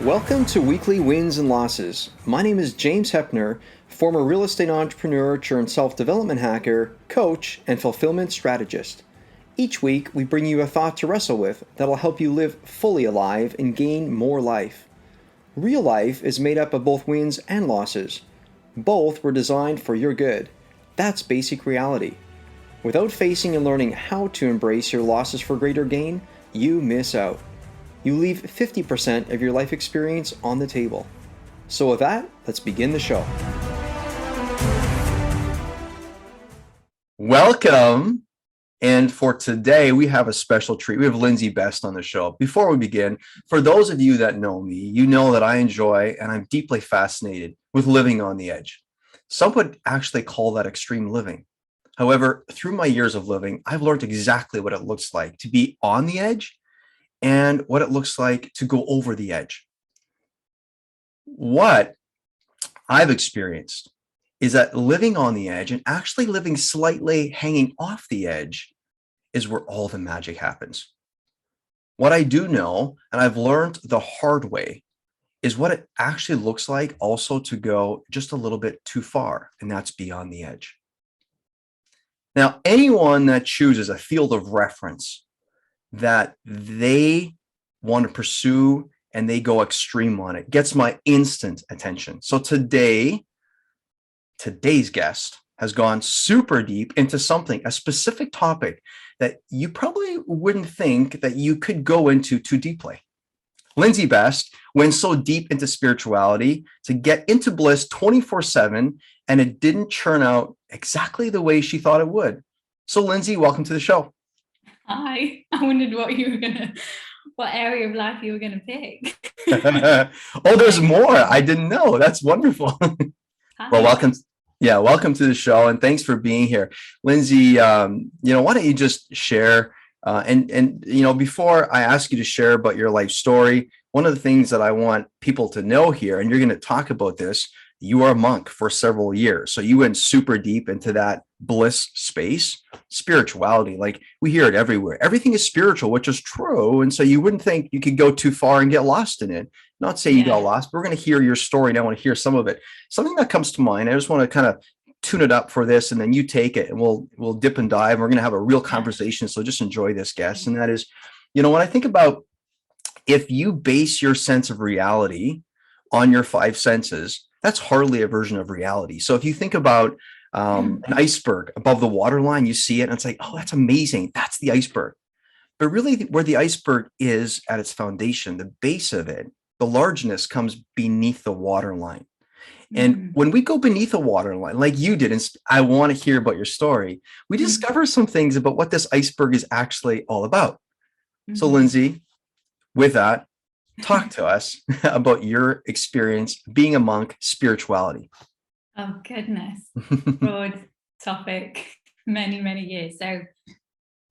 Welcome to Weekly Wins and Losses. My name is James Hepner, former real estate entrepreneur turned self-development hacker, coach, and fulfillment strategist. Each week, we bring you a thought to wrestle with that'll help you live fully alive and gain more life. Real life is made up of both wins and losses. Both were designed for your good. That's basic reality. Without facing and learning how to embrace your losses for greater gain, you miss out. You leave 50% of your life experience on the table. So with that, let's begin the show. Welcome. And for today, we have a special treat. We have Lindsay Best on the show. Before we begin, for those of you that know me, you know that I enjoy and I'm deeply fascinated with living on the edge. Some would actually call that extreme living. However, through my years of living, I've learned exactly what it looks like to be on the edge and what it looks like to go over the edge. What I've experienced is that living on the edge and actually living slightly hanging off the edge is where all the magic happens. What I do know, and I've learned the hard way, is what it actually looks like also to go just a little bit too far, and that's beyond the edge. Now, anyone that chooses a field of reference that they want to pursue and they go extreme on it gets my instant attention. So today's guest has gone super deep into something, a specific topic that you probably wouldn't think that you could go into too deeply. Lindsay Best went so deep into spirituality to get into bliss 24/7, and it didn't churn out exactly the way she thought it would. So Lindsay, welcome to the show. Hi, I wondered what area of life you were gonna pick. Oh, there's more. I didn't know. That's wonderful. Hi. Well, welcome. Yeah, welcome to the show, and thanks for being here, Lindsay. Why don't you just share? And before I ask you to share about your life story, one of the things that I want people to know here, and you're going to talk about this, you are a monk for several years. So you went super deep into that bliss space, spirituality. Like we hear it everywhere. Everything is spiritual, which is true. And so you wouldn't think you could go too far and get lost in it. Not saying you got lost, but we're going to hear your story and I want to hear some of it. Something that comes to mind, I just want to kind of tune it up for this and then you take it and we'll dip and dive. We're going to have a real conversation. So just enjoy this, guest. And that is, when I think about if you base your sense of reality on your five senses, that's hardly a version of reality. So if you think about an iceberg above the waterline, you see it and it's like, oh, that's amazing. That's the iceberg. But really where the iceberg is at its foundation, the base of it, the largeness comes beneath the waterline. And when we go beneath a waterline, like you did, and I want to hear about your story, we discover some things about what this iceberg is actually all about. So Lindsay, with that, talk to us about your experience being a monk, spirituality. Oh goodness, broad topic, many, many years. So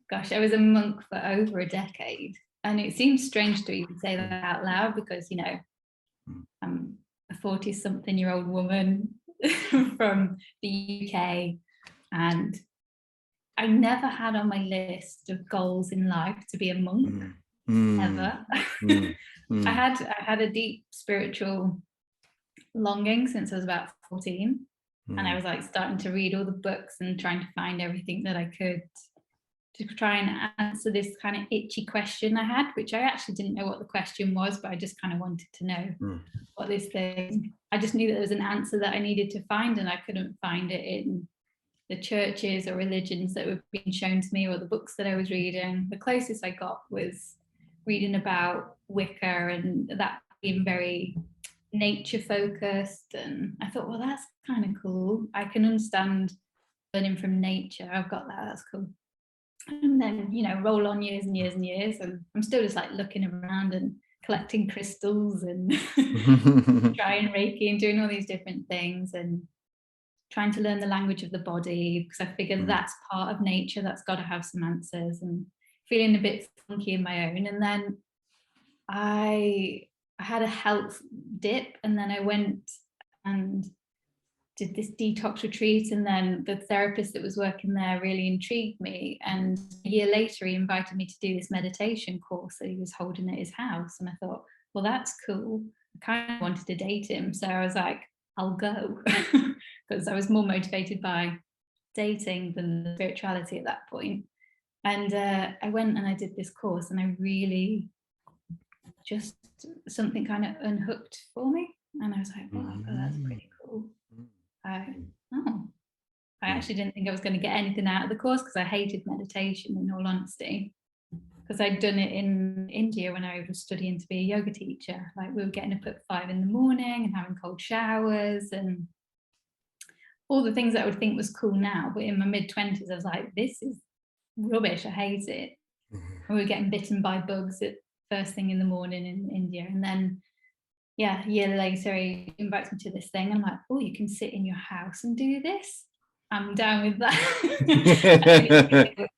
gosh, I was a monk for over a decade. And it seems strange to even say that out loud because, I'm a 40-something-year-old woman from the UK. And I never had on my list of goals in life to be a monk, ever. I had a deep spiritual longing since I was about 14. And I was like starting to read all the books and trying to find everything that I could to try and answer this kind of itchy question I had, which I actually didn't know what the question was, but I just kind of wanted to know what this thing. I just knew that there was an answer that I needed to find, and I couldn't find it in the churches or religions that were being shown to me or the books that I was reading. The closest I got was reading about Wicca and that being very nature focused. And I thought, well, that's kind of cool. I can understand learning from nature. I've got that. That's cool. And then, roll on years and years and years. And I'm still just like looking around and collecting crystals and trying Reiki and doing all these different things and trying to learn the language of the body because I figured that's part of nature. That's got to have some answers and feeling a bit funky in my own. And then I had a health dip and then I went and did this detox retreat, and then the therapist that was working there really intrigued me, and a year later he invited me to do this meditation course that he was holding at his house, and I thought, well, that's cool. kind of wanted to date him. So I was like, I'll go, because I was more motivated by dating than the spirituality at that point. And I went and I did this course, and I really just, something kind of unhooked for me. And I was like, oh, that's pretty cool. I actually didn't think I was going to get anything out of the course, because I hated meditation, in all honesty, because I'd done it in India when I was studying to be a yoga teacher. Like, we were getting up at 5 a.m. and having cold showers and all the things that I would think was cool now. But in my mid-20s, I was like, this is rubbish. I hate it. And we were getting bitten by bugs at first thing in the morning in India. And then, a year later, he invites me to this thing. I'm like, oh, you can sit in your house and do this. I'm down with that.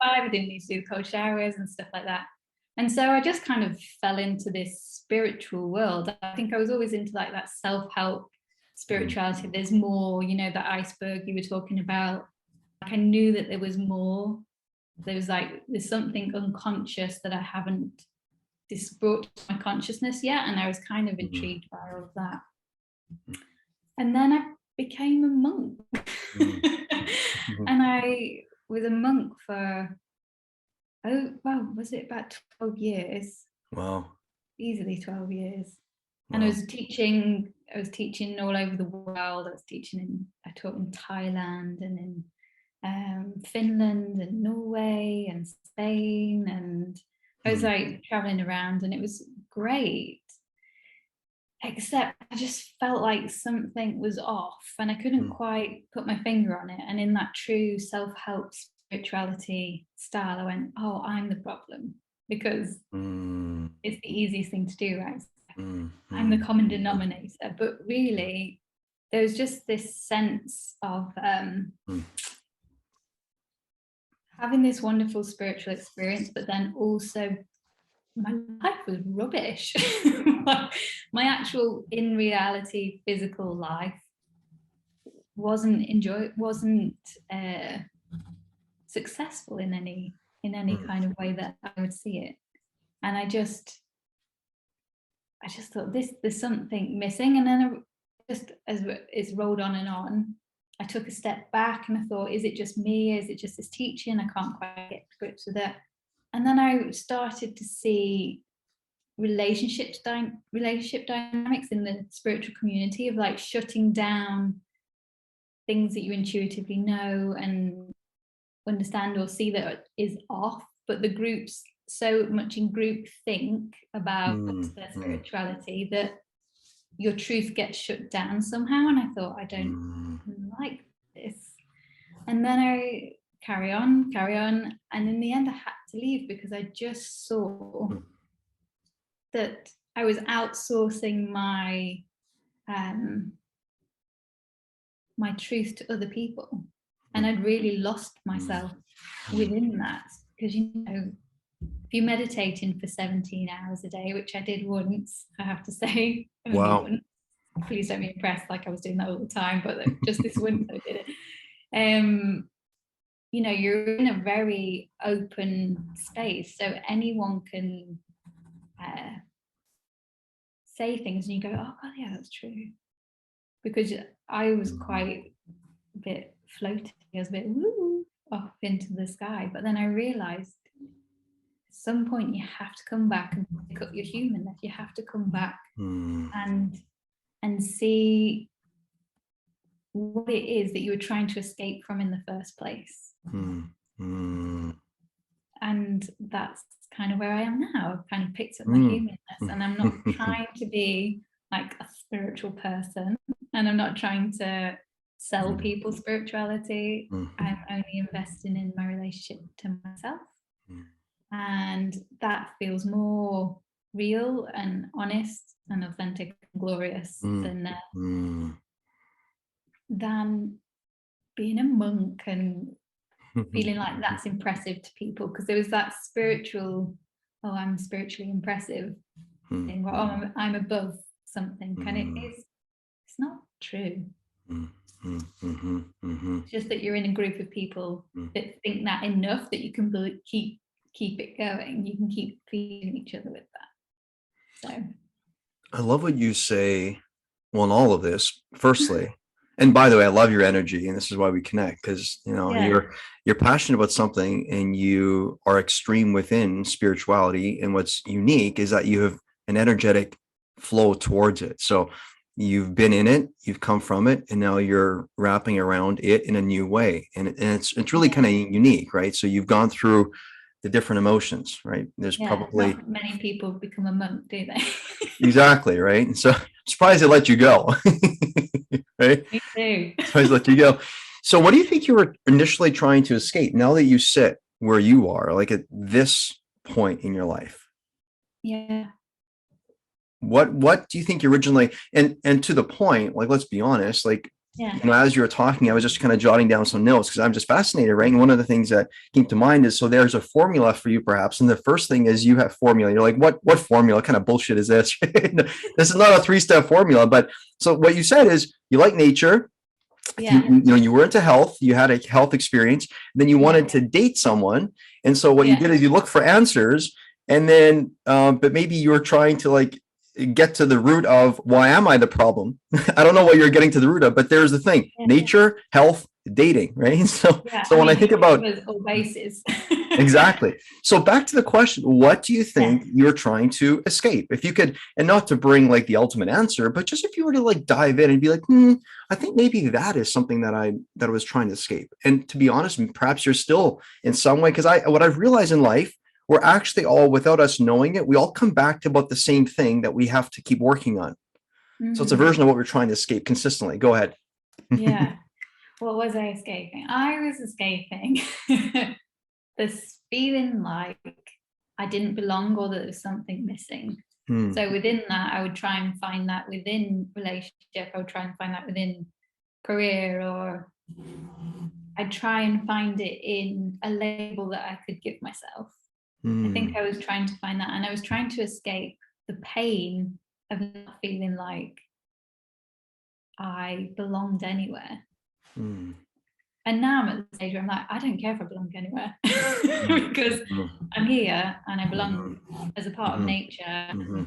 I didn't need to do cold showers and stuff like that. And so I just kind of fell into this spiritual world. I think I was always into like that self-help spirituality. There's more, that iceberg you were talking about. Like, I knew that there was more. There's something unconscious that I haven't brought to my consciousness yet. And I was kind of intrigued by all of that. And then I became a monk. And I was a monk for, was it about 12 years? Wow. Easily 12 years. Wow. And I was teaching all over the world. I taught in Thailand and in Finland and Norway and Spain, and I was like traveling around, and it was great, except I just felt like something was off, and I couldn't quite put my finger on it. And in that true self-help spirituality style, I went, oh, I'm the problem, because it's the easiest thing to do, right? I'm the common denominator. But really, there was just this sense of having this wonderful spiritual experience, but then also my life was rubbish. My actual, in reality, physical life wasn't successful in any kind of way that I would see it. And I just thought, there's something missing. And then just as it's rolled on and on, I took a step back and I thought, is it just me? Is it just this teaching? I can't quite get to grips with it. And then I started to see relationship dynamics in the spiritual community, of like shutting down things that you intuitively know and understand or see that is off, but the groups so much in group think about their spirituality that your truth gets shut down somehow. And I thought, I don't like this. And then I carry on, and in the end I had to leave, because I just saw that I was outsourcing my my truth to other people, and I'd really lost myself within that. Because if you're meditating for 17 hours a day, which I did once, I have to say, wow, please don't be impressed like I was doing that all the time, but just this once I did it. You're in a very open space, so anyone can say things and you go, oh God, yeah, that's true. Because I was quite a bit floaty, I was a bit woo off into the sky. But then I realized at some point you have to come back and pick up your humanness. You have to come back and see what it is that you were trying to escape from in the first place. And that's kind of where I am now. I've kind of picked up my humanness, and I'm not trying to be like a spiritual person, and I'm not trying to sell people spirituality. I'm only investing in my relationship to myself, and that feels more real and honest and authentic and glorious than being a monk and feeling like that's impressive to people. Because there was that spiritual, oh, I'm spiritually impressive thing, or oh, I'm above something. And it's not true. It's just that you're in a group of people that think that enough that you can keep it going. You can keep feeding each other with that. So I love what you say. Well, in all of this, firstly, and by the way, I love your energy, and this is why we connect, because Yeah. you're passionate about something, and you are extreme within spirituality. And what's unique is that you have an energetic flow towards it. So you've been in it, you've come from it, and now you're wrapping around it in a new way, and it's really Yeah. kind of unique, right? So you've gone through the different emotions, right? There's Yeah. probably Not many people become a monk, do they? exactly right. And so I'm surprised they let you go. Right? Me too. Surprised they let you go. So what do you think you were initially trying to escape now that you sit where you are, like at this point in your life? Yeah. What do you think you originally, and to the point, like let's be honest, like Yeah. as you were talking, I was just kind of jotting down some notes because I'm just fascinated, right? And one of the things that came to mind is, so there's a formula for you perhaps. And the first thing is you have formula. You're like, what formula? What kind of bullshit is this? This is not a 3-step formula. But so what you said is you like nature, Yeah. you were into health, you had a health experience, then you Yeah. wanted to date someone. And so what you Yeah. did is you look for answers, and then but maybe you were trying to like get to the root of, why am I the problem? I don't know what you're getting to the root of, but there's the thing: Yeah. nature, health, dating, right? So Yeah. so when I think It about covers all bases. exactly. So back to the question, what do you Yeah. think you're trying to escape? If you could, and not to bring like the ultimate answer, but just if you were to like dive in and be like, I think maybe that is something that I was trying to escape. And to be honest, perhaps you're still in some way, because what I've realized in life, we're actually all, without us knowing it, we all come back to about the same thing that we have to keep working on. So it's a Mm. version of what we're trying to escape consistently. Go ahead. Yeah. What was I escaping? I was escaping this feeling like I didn't belong or that there was something missing. Hmm. So within that, I would try and find that within relationship. I would try and find that within career, or I'd try and find it in a label that I could give myself. I Hmm. think I was trying to find that, and I was trying to escape the pain of not feeling like I belonged anywhere. Hmm. And now I'm at the stage where I'm like, I don't care if I belong anywhere Hmm. because Hmm. I'm here and I Hmm. belong as a part of Hmm. nature. Hmm.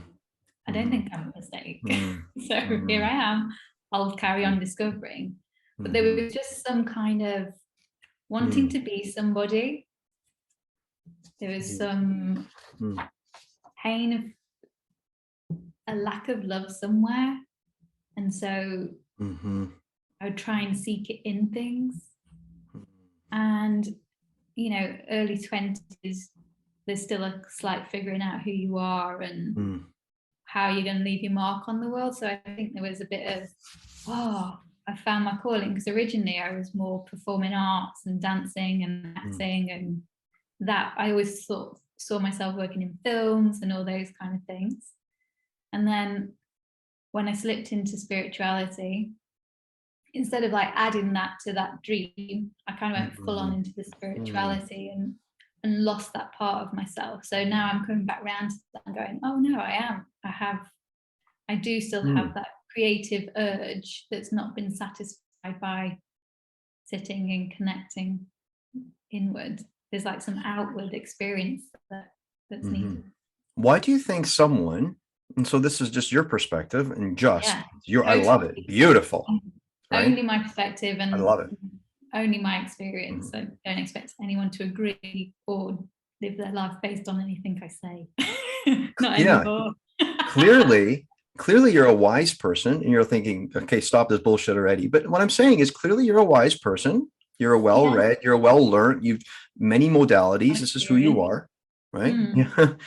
I don't Hmm. think I'm a mistake. Hmm. So here I am. I'll carry on discovering. But there Hmm. was just some kind of wanting Hmm. to be somebody. There was some Hmm. pain of a lack of love somewhere. And so Hmm. I would try and seek it in things. And, early 20s, there's still a slight figuring out who you are and Hmm. how you're going to leave your mark on the world. So I think there was a bit of, I found my calling, because originally I was more performing arts and dancing and acting, and that I always saw myself working in films and all those kind of things. And then when I slipped into spirituality, instead of like adding that to that dream, I kind of went full on into the spirituality and lost that part of myself. So now I'm coming back around to that and going, oh no, I do still have that creative urge that's not been satisfied by sitting and connecting inward. There's like some outward experience that's needed. Why do you think someone, and so this is just your perspective and just Yeah, your, I love it. totally. Beautiful. Right? Only my perspective I and love it. only my experience. Mhm. I don't expect anyone to agree or live their life based on anything I say. Not Yeah. anymore. Clearly you're a wise person, and you're thinking, okay, stop this bullshit already. But what I'm saying is, clearly you're a wise person. You're a Yeah, well-read, you're well learned, you've many modalities. This is who you experience. are, right? Mm,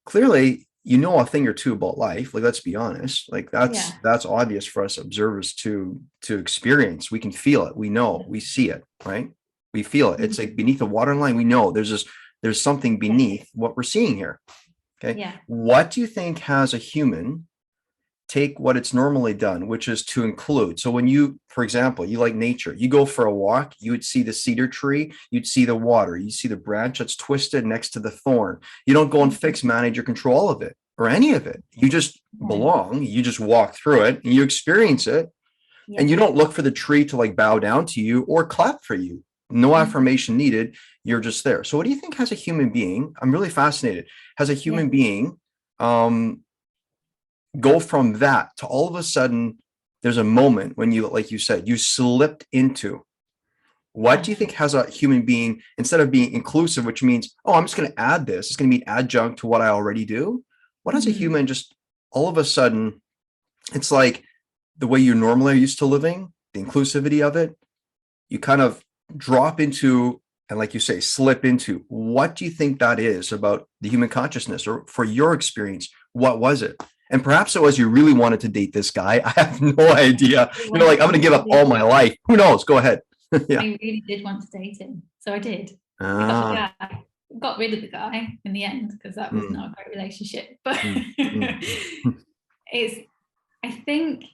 Clearly you know a thing or two about life. Like, let's be honest, like yeah, that's obvious for us observers to experience. We can feel it, we know, we see it, right? We feel it. It's like beneath the waterline. We know there's something yeah, beneath what we're seeing here. Okay, yeah. what do you think has a human take what it's normally done, which is to include? So when you, for example, you like nature, you go for a walk, you would see the cedar tree, you'd see the water, you see the branch that's twisted next to the thorn. You don't go and fix, manage, or control all of it or any of it. You just Yeah, belong, you just walk through it and you experience it. And yeah. you don't look for the tree to like bow down to you or clap for you. No affirmation needed. You're just there. So what do you think has a human being? I'm really fascinated. Has a Yeah. human being um go from that to all of a sudden, there's a moment when you, like you said, you slipped into, what do you think has a human being, instead of being inclusive, which means, oh, I'm just going to add this, it's going to be an adjunct to what I already do. What has a human just all of a sudden, it's like the way you normally are used to living, the inclusivity of it, you kind of drop into, and like you say, slip into. What do you think that is about the human consciousness, or for your experience, what was it? And perhaps it was you really wanted to date this guy. I have no idea. You know, like, I'm going to give up all my life. Who knows? Go ahead. Yeah. I really did want to date him. So I did. I got rid of the guy in the end, because that was not a great relationship. But it's, I think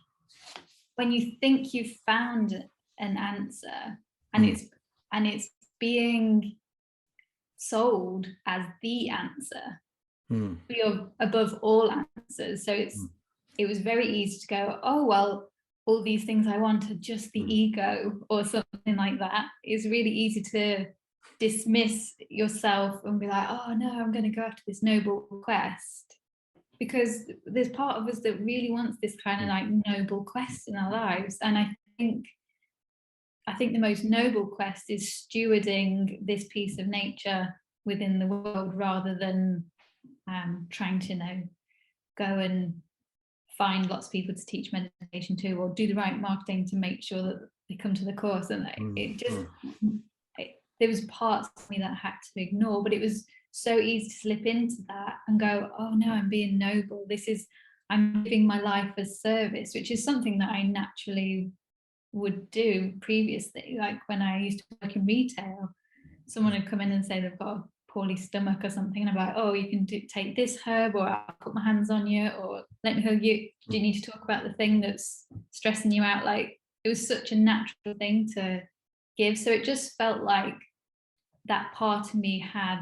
when you think you've found an answer, and it's being sold as the answer, you're above all answers. So it was very easy to go, oh, well, all these things I want are just the ego, or something like that. It's really easy to dismiss yourself and be like, oh no, I'm going to go after this noble quest, because there's part of us that really wants this kind of like noble quest in our lives. And I think the most noble quest is stewarding this piece of nature within the world, rather than trying to go and find lots of people to teach meditation to, or do the right marketing to make sure that they come to the course. And there was parts of me that I had to ignore, but it was so easy to slip into that and go, oh no, I'm being noble. I'm living my life as service, which is something that I naturally would do previously. Like when I used to work in retail, someone would come in and say they've got a poorly stomach or something, and I'm like, oh, you can take this herb, or I'll put my hands on you, or let me hug you. Do you need to talk about the thing that's stressing you out? Like, it was such a natural thing to give. So it just felt like that part of me had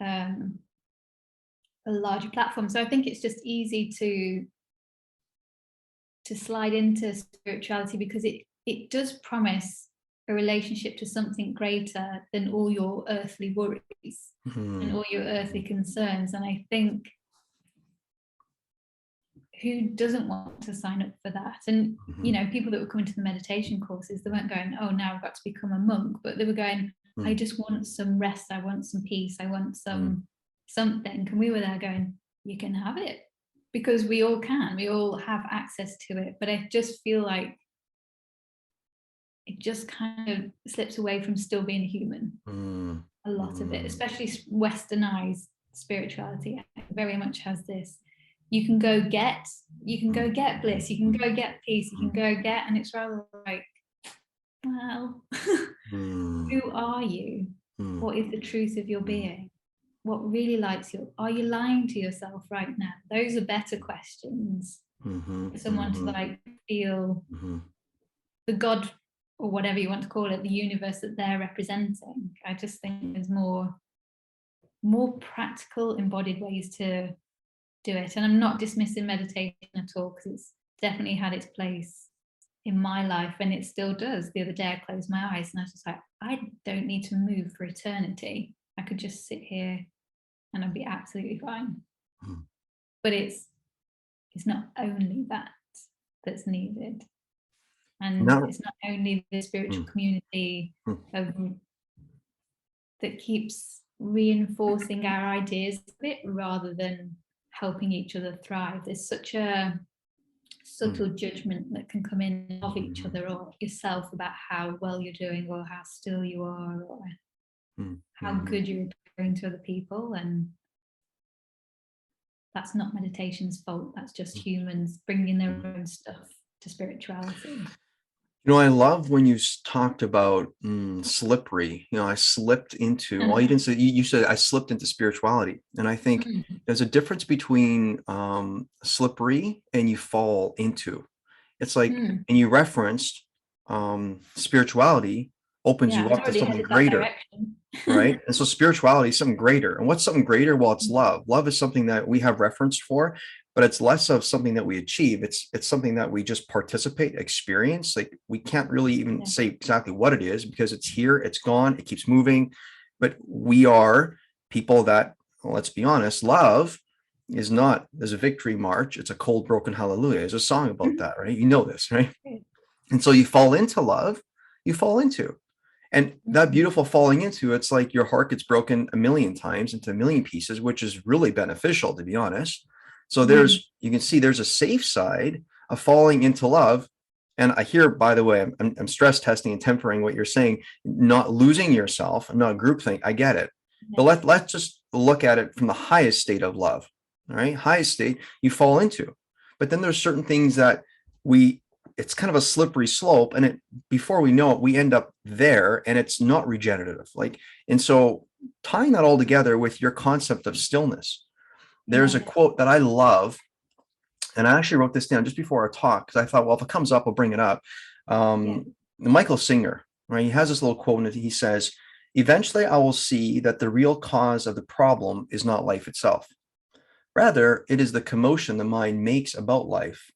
a larger platform. So I think it's just easy to slide into spirituality, because it does promise a relationship to something greater than all your earthly worries and all your earthly concerns. And I think, who doesn't want to sign up for that? And people that were coming to the meditation courses, they weren't going, oh, now I've got to become a monk, but they were going, I just want some rest, I want some peace, I want something. And we were there going, you can have it, because we all have access to it. But I just feel like it just kind of slips away from still being a human. A lot of it, especially westernized spirituality, very much has this, you can go get bliss, you can go get peace, you can go get, and it's rather like, well, who are you? What is the truth of your being? What really lights you? Are you lying to yourself right now? Those are better questions for someone to like feel the God, or whatever you want to call it, the universe that they're representing. I just think there's more practical, embodied ways to do it. And I'm not dismissing meditation at all, because it's definitely had its place in my life, and it still does. The other day I closed my eyes and I was just like, I don't need to move for eternity. I could just sit here and I'd be absolutely fine. But it's not only that's needed. And it's not only the spiritual community that keeps reinforcing our ideas of it, rather than helping each other thrive. There's such a subtle judgment that can come in of each other or yourself about how well you're doing, or how still you are, or how good you're appearing to other people. And that's not meditation's fault. That's just humans bringing their own stuff to spirituality. I love when you talked about slippery. I slipped into, well, you didn't say, you said I slipped into spirituality. And I think there's a difference between slippery and you fall into. It's like, and you referenced spirituality opens you up to something greater, right? And so spirituality is something greater. And what's something greater? Well, it's love. Love is something that we have reference for, but it's less of something that we achieve. It's something that we just participate, experience. Like, we can't really even say exactly what it is, because it's here, it's gone, it keeps moving. But we are people that, well, let's be honest, love is not, there's a victory march. It's a cold, broken hallelujah. There's a song about that, right? You know this, right? And so you fall into love, you fall into. And that beautiful falling into, it's like your heart gets broken a million times into a million pieces, which is really beneficial, to be honest. So you can see there's a safe side of falling into love. And I hear, by the way, I'm stress testing and tempering what you're saying, not losing yourself, not groupthink. I get it. But let's just look at it from the highest state of love. All right. Highest state you fall into. But then there's certain things that it's kind of a slippery slope. And before we know it, we end up there and it's not regenerative. And so tying that all together with your concept of stillness, there's a quote that I love. And I actually wrote this down just before our talk, because I thought, well, if it comes up, I'll bring it up. Michael Singer, right? He has this little quote, and he says, "Eventually I will see that the real cause of the problem is not life itself. Rather, it is the commotion the mind makes about life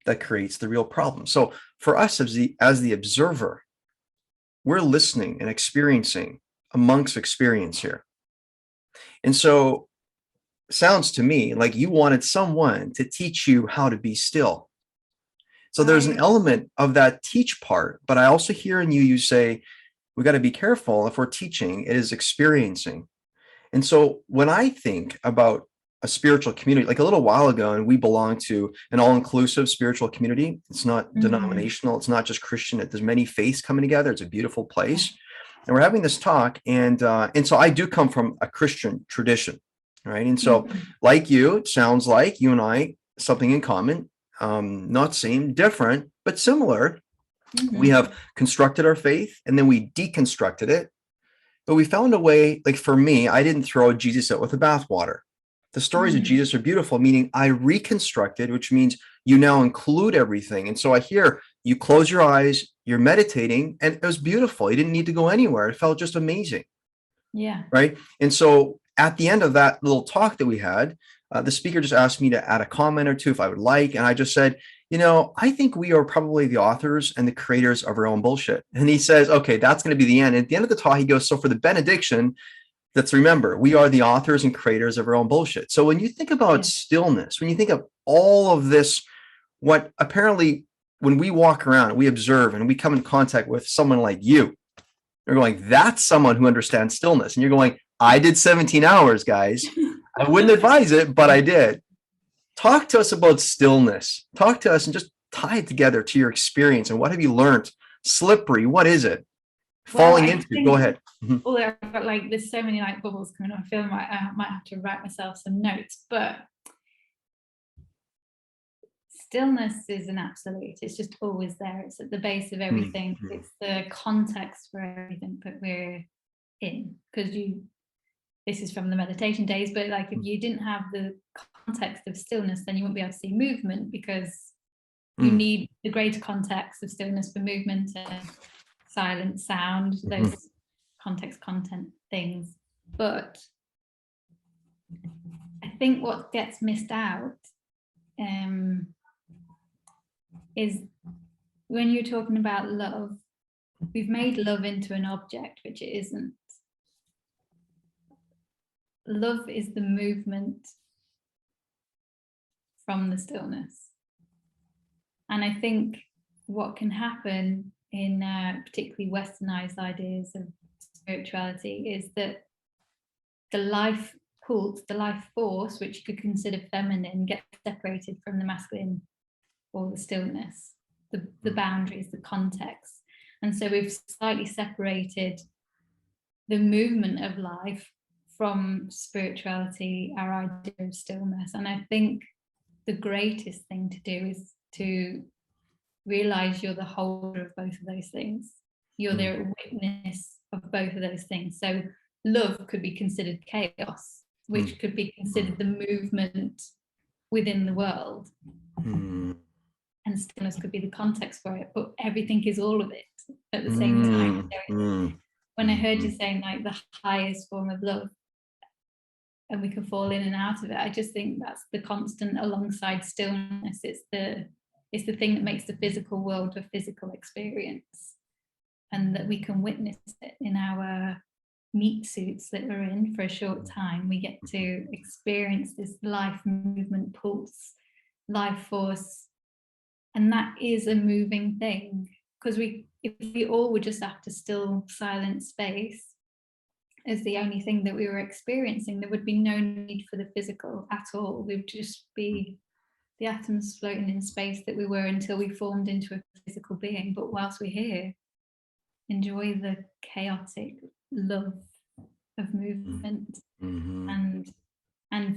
that creates the real problem." So for us as the observer, we're listening and experiencing amongst experience here. And so sounds to me like you wanted someone to teach you how to be still. So there's an element of that teach part, but I also hear in you say, we got to be careful if we're teaching, it is experiencing. And so when I think about a spiritual community, like a little while ago, and we belong to an all-inclusive spiritual community. It's not denominational. It's not just Christian. There's many faiths coming together. It's a beautiful place. And we're having this talk. And so I do come from a Christian tradition, right? And so like you, it sounds like you and I, something in common, not same, different, but similar. We have constructed our faith and then we deconstructed it. But we found a way, like for me, I didn't throw Jesus out with the bathwater. The stories of Jesus are beautiful, meaning I reconstructed, which means you now include everything. And so I hear you close your eyes, you're meditating, and it was beautiful. You didn't need to go anywhere. It felt just amazing. Yeah. Right. And so at the end of that little talk that we had, the speaker just asked me to add a comment or two if I would like. And I just said, I think we are probably the authors and the creators of our own bullshit. And he says, okay, that's going to be the end. And at the end of the talk, he goes, so for the benediction, let's remember, we are the authors and creators of our own bullshit. So when you think about stillness, when you think of all of this, what apparently when we walk around, we observe and we come in contact with someone like you, you're going, that's someone who understands stillness. And you're going, I did 17 hours, guys. I wouldn't advise it, but I did. Talk to us about stillness. Talk to us and just tie it together to your experience. And what have you learned? Slippery, what is it? Falling into, go ahead. Although I've got there's so many bubbles coming on, I feel like I might have to write myself some notes, but stillness is an absolute. It's just always there. It's at the base of everything. It's the context for everything that we're in. Because this is from the meditation days, but if you didn't have the context of stillness, then you wouldn't be able to see movement, because you need the greater context of stillness for movement and silent sound, those content things. But I think what gets missed out is when you're talking about love, we've made love into an object, which it isn't. Love is the movement from the stillness. And I think what can happen in particularly westernized ideas of spirituality is that the life cult, the life force, which you could consider feminine, gets separated from the masculine or the stillness, the boundaries, the context. And so we've slightly separated the movement of life from spirituality, our idea of stillness. And I think the greatest thing to do is to realize you're the holder of both of those things. You're the witness of both of those things. So love could be considered chaos, which could be considered the movement within the world. And stillness could be the context for it, but everything is all of it at the same time. So when I heard you saying the highest form of love, and we can fall in and out of it, I just think that's the constant alongside stillness. It's the thing that makes the physical world a physical experience, and that we can witness it in our meat suits that we're in for a short time. We get to experience this life movement, pulse, life force, and that is a moving thing. Because if we all would just have to still silent space as the only thing that we were experiencing, there would be no need for the physical at all. We would just be the atoms floating in space that we were until we formed into a physical being. But whilst we're here, enjoy the chaotic love of movement. And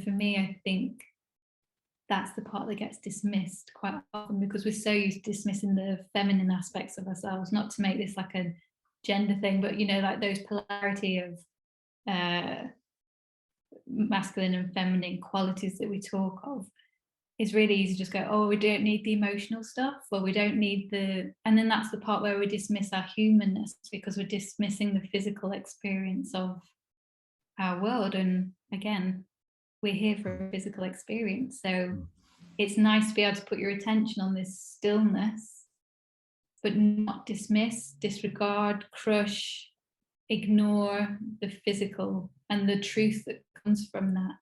for me, I think that's the part that gets dismissed quite often, because we're so used to dismissing the feminine aspects of ourselves. Not to make this like a gender thing, but like those polarity of masculine and feminine qualities that we talk of. It's really easy to just go, oh, we don't need the emotional stuff, or we don't need and then that's the part where we dismiss our humanness, because we're dismissing the physical experience of our world. And again, we're here for a physical experience. So it's nice to be able to put your attention on this stillness, but not dismiss, disregard, crush, ignore the physical and the truth that comes from that.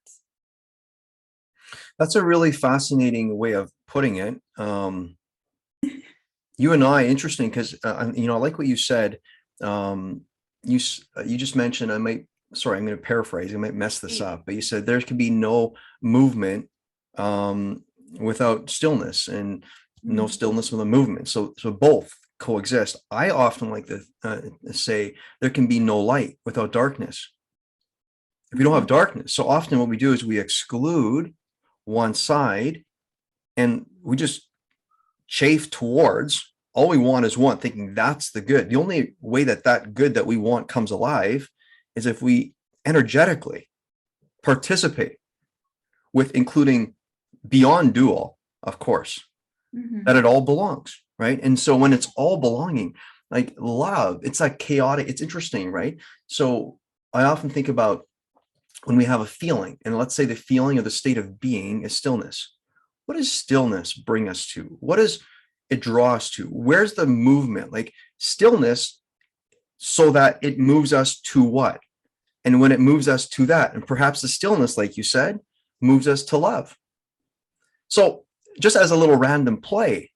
That's a really fascinating way of putting it. You and I, interesting, because I like what you said. You just mentioned, I'm going to paraphrase, I might mess this up, but you said there can be no movement without stillness, and no stillness without movement. So both coexist. I often like to say there can be no light without darkness. If we don't have darkness, so often what we do is we exclude one side and we just chafe towards all we want is one, thinking that's the good. The only way that good that we want comes alive is if we energetically participate with, including beyond dual, of course, that it all belongs, right? And so when it's all belonging, like love, it's like chaotic, it's interesting, right? So I often think about when we have a feeling, and let's say the feeling of the state of being is stillness. What does stillness bring us to? What does it draw us to? Where's the movement? Like stillness, so that it moves us to what? And when it moves us to that, and perhaps the stillness, like you said, moves us to love. So just as a little random play,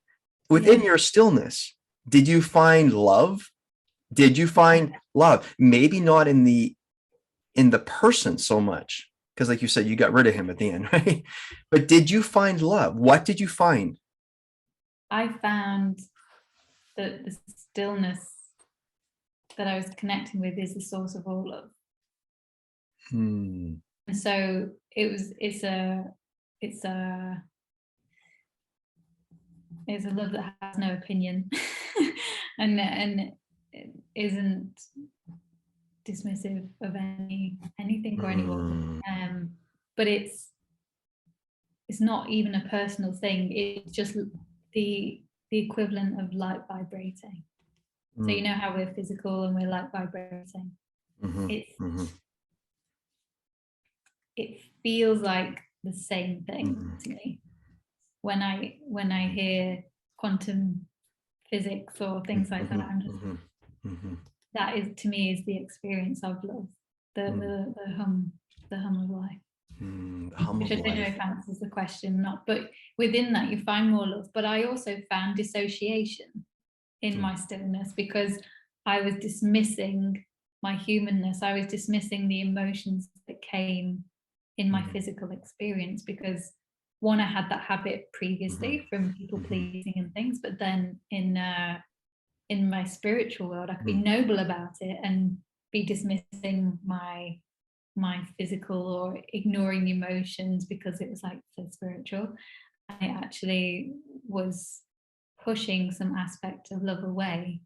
within your stillness, did you find love? Did you find love? Maybe not in the person so much, because like you said, you got rid of him at the end, right? But did you find love? What did you find? I found that the stillness that I was connecting with is the source of all love. And so it's a love that has no opinion and it isn't dismissive of anything or anyone, but it's not even a personal thing. It's just the equivalent of light vibrating. So you know how we're physical and we're light vibrating. It feels like the same thing to me when I hear quantum physics or things like that. I'm just that is, to me, is the experience of love, the hum of life. Which I don't know if answers the question or not, but within that you find more love. But I also found dissociation in my stillness, because I was dismissing my humanness. I was dismissing the emotions that came in my physical experience, because one, I had that habit previously from people pleasing and things, but then in my spiritual world, I could be noble about it and be dismissing my physical or ignoring emotions because it was like so spiritual. I actually was pushing some aspect of love away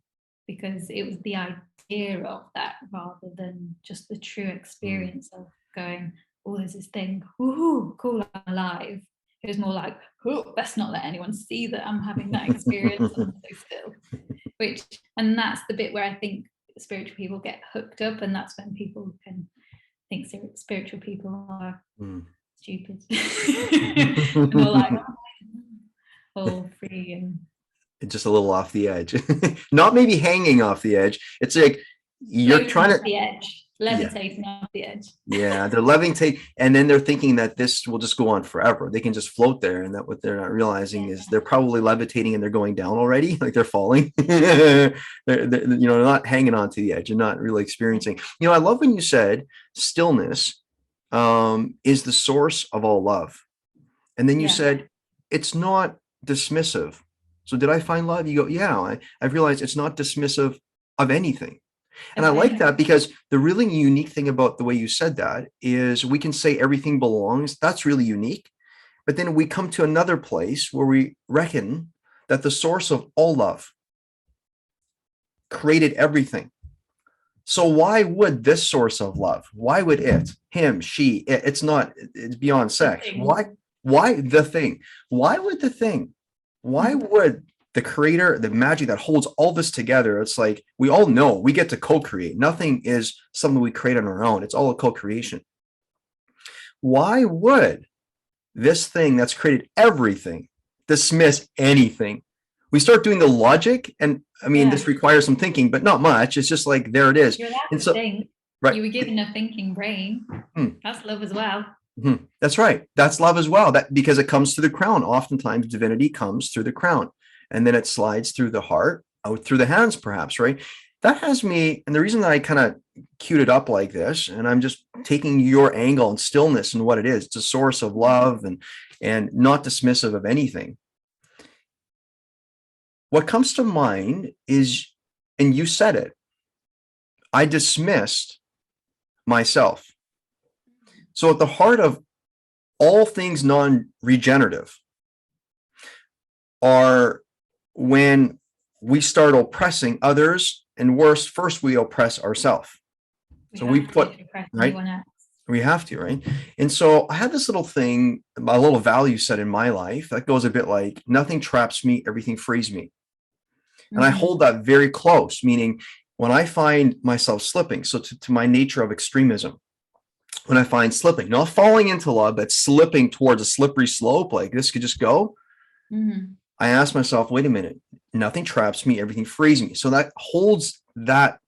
because it was the idea of that rather than just the true experience of going, oh, there's this thing, woohoo, cool, I'm alive. It was more like, oh, let's not let anyone see that I'm having that experience. I'm so still. And that's the bit where I think spiritual people get hooked up, and that's when people can think spiritual people are stupid. And they're like, all free and just a little off the edge. Not maybe hanging off the edge. It's like you're trying to the edge. Yeah. levitating off the edge. Yeah, they're levitating, and then they're thinking that this will just go on forever. They can just float there, and that what they're not realizing is they're probably levitating and they're going down already, like they're falling. They're not hanging on to the edge and not really experiencing. I love when you said stillness is the source of all love, and then you Yeah, said it's not dismissive. So did I find love? You go, yeah. I've realized it's not dismissive of anything. And I like that because the really unique thing about the way you said that is we can say everything belongs. That's really unique. But then we come to another place where we reckon that the source of all love created everything. So why would this source of love, why would it, him, she, it's not, it's beyond sex. Why the thing? Why would the thing? Why would the creator, the magic that holds all this together? It's like, we all know we get to co-create. Nothing is something we create on our own. It's all a co-creation. Why would this thing that's created everything dismiss anything? We start doing the logic, and I mean, this requires some thinking, but not much. It's just like, there it is. You're allowed to think. Right. You were given a thinking brain. That's love as well. That's right. That's love as well. That because it comes through the crown. Oftentimes, divinity comes through the crown, and then it slides through the heart, out through the hands, perhaps. Right. That has me, and the reason that I kind of queued it up like this, and I'm just taking your angle and stillness and what it is. It's a source of love and not dismissive of anything. What comes to mind is, and you said it, I dismissed myself. So at the heart of all things non-regenerative are when we start oppressing others, and worse, first we oppress ourselves. So we put, right? We have to, right? And so I had this little thing, a little value set in my life that goes a bit like, nothing traps me, everything frees me. And I hold that very close, meaning when I find myself slipping, so to my nature of extremism, when I find slipping, not falling into love, but slipping towards a slippery slope, like this could just go, I ask myself, wait a minute, nothing traps me, everything frees me. So that holds that,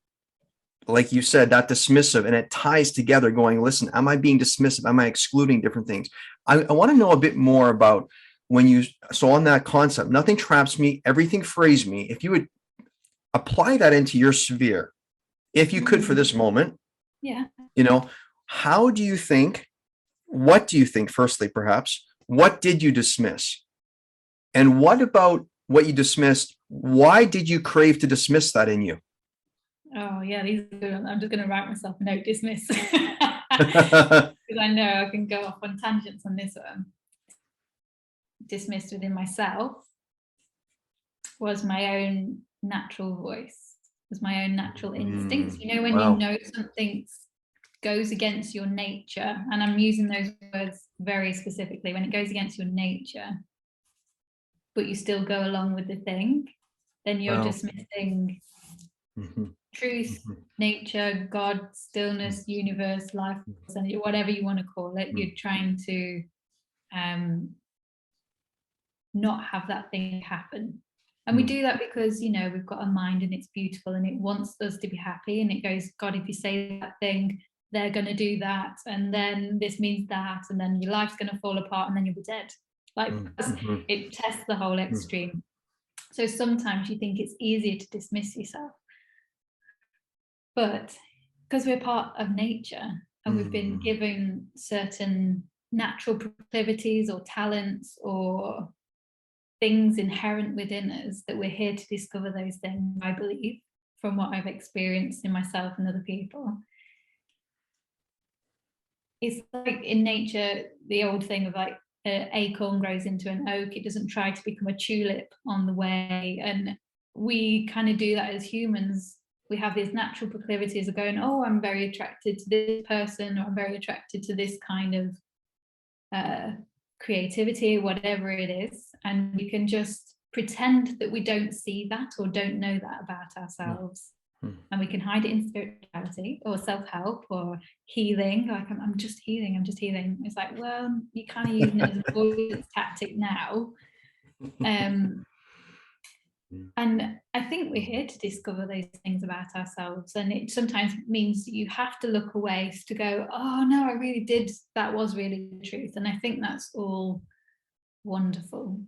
like you said, that dismissive, and it ties together going, listen, am I being dismissive? Am I excluding different things? I want to know a bit more about when you, so on that concept, nothing traps me, everything frees me. If you would apply that into your sphere, if you could for this moment, how do you think, what do you think, firstly, perhaps, what did you dismiss? And what about what you dismissed? Why did you crave to dismiss that in you? Oh, yeah, I'm just going to write myself a note, dismiss. Because I know I can go off on tangents on this one. Dismissed within myself was my own natural voice, was my own natural instincts. When you know something goes against your nature, and I'm using those words very specifically, when it goes against your nature, but you still go along with the thing, then you're dismissing truth, nature, God, stillness, universe, life, whatever you want to call it. You're trying to not have that thing happen. And we do that because, we've got a mind and it's beautiful and it wants us to be happy, and it goes, God, if you say that thing, they're going to do that, and then this means that, and then your life's going to fall apart, and then you'll be dead. It tests the whole extreme. So sometimes you think it's easier to dismiss yourself, but because we're part of nature and we've been given certain natural proclivities or talents or things inherent within us, that we're here to discover those things, I believe, from what I've experienced in myself and other people. It's like in nature, the old thing of like an acorn grows into an oak. It doesn't try to become a tulip on the way. And we kind of do that as humans. We have these natural proclivities of going, oh, I'm very attracted to this person, or I'm very attracted to this kind of creativity, whatever it is. And we can just pretend that we don't see that or don't know that about ourselves. And we can hide it in spirituality or self-help or healing. Like, I'm just healing, I'm just healing. It's like, well, you're kind of using it as an avoidance tactic now. And I think we're here to discover those things about ourselves. And it sometimes means you have to look away to go, oh no, I really did. That was really the truth. And I think that's all wonderful.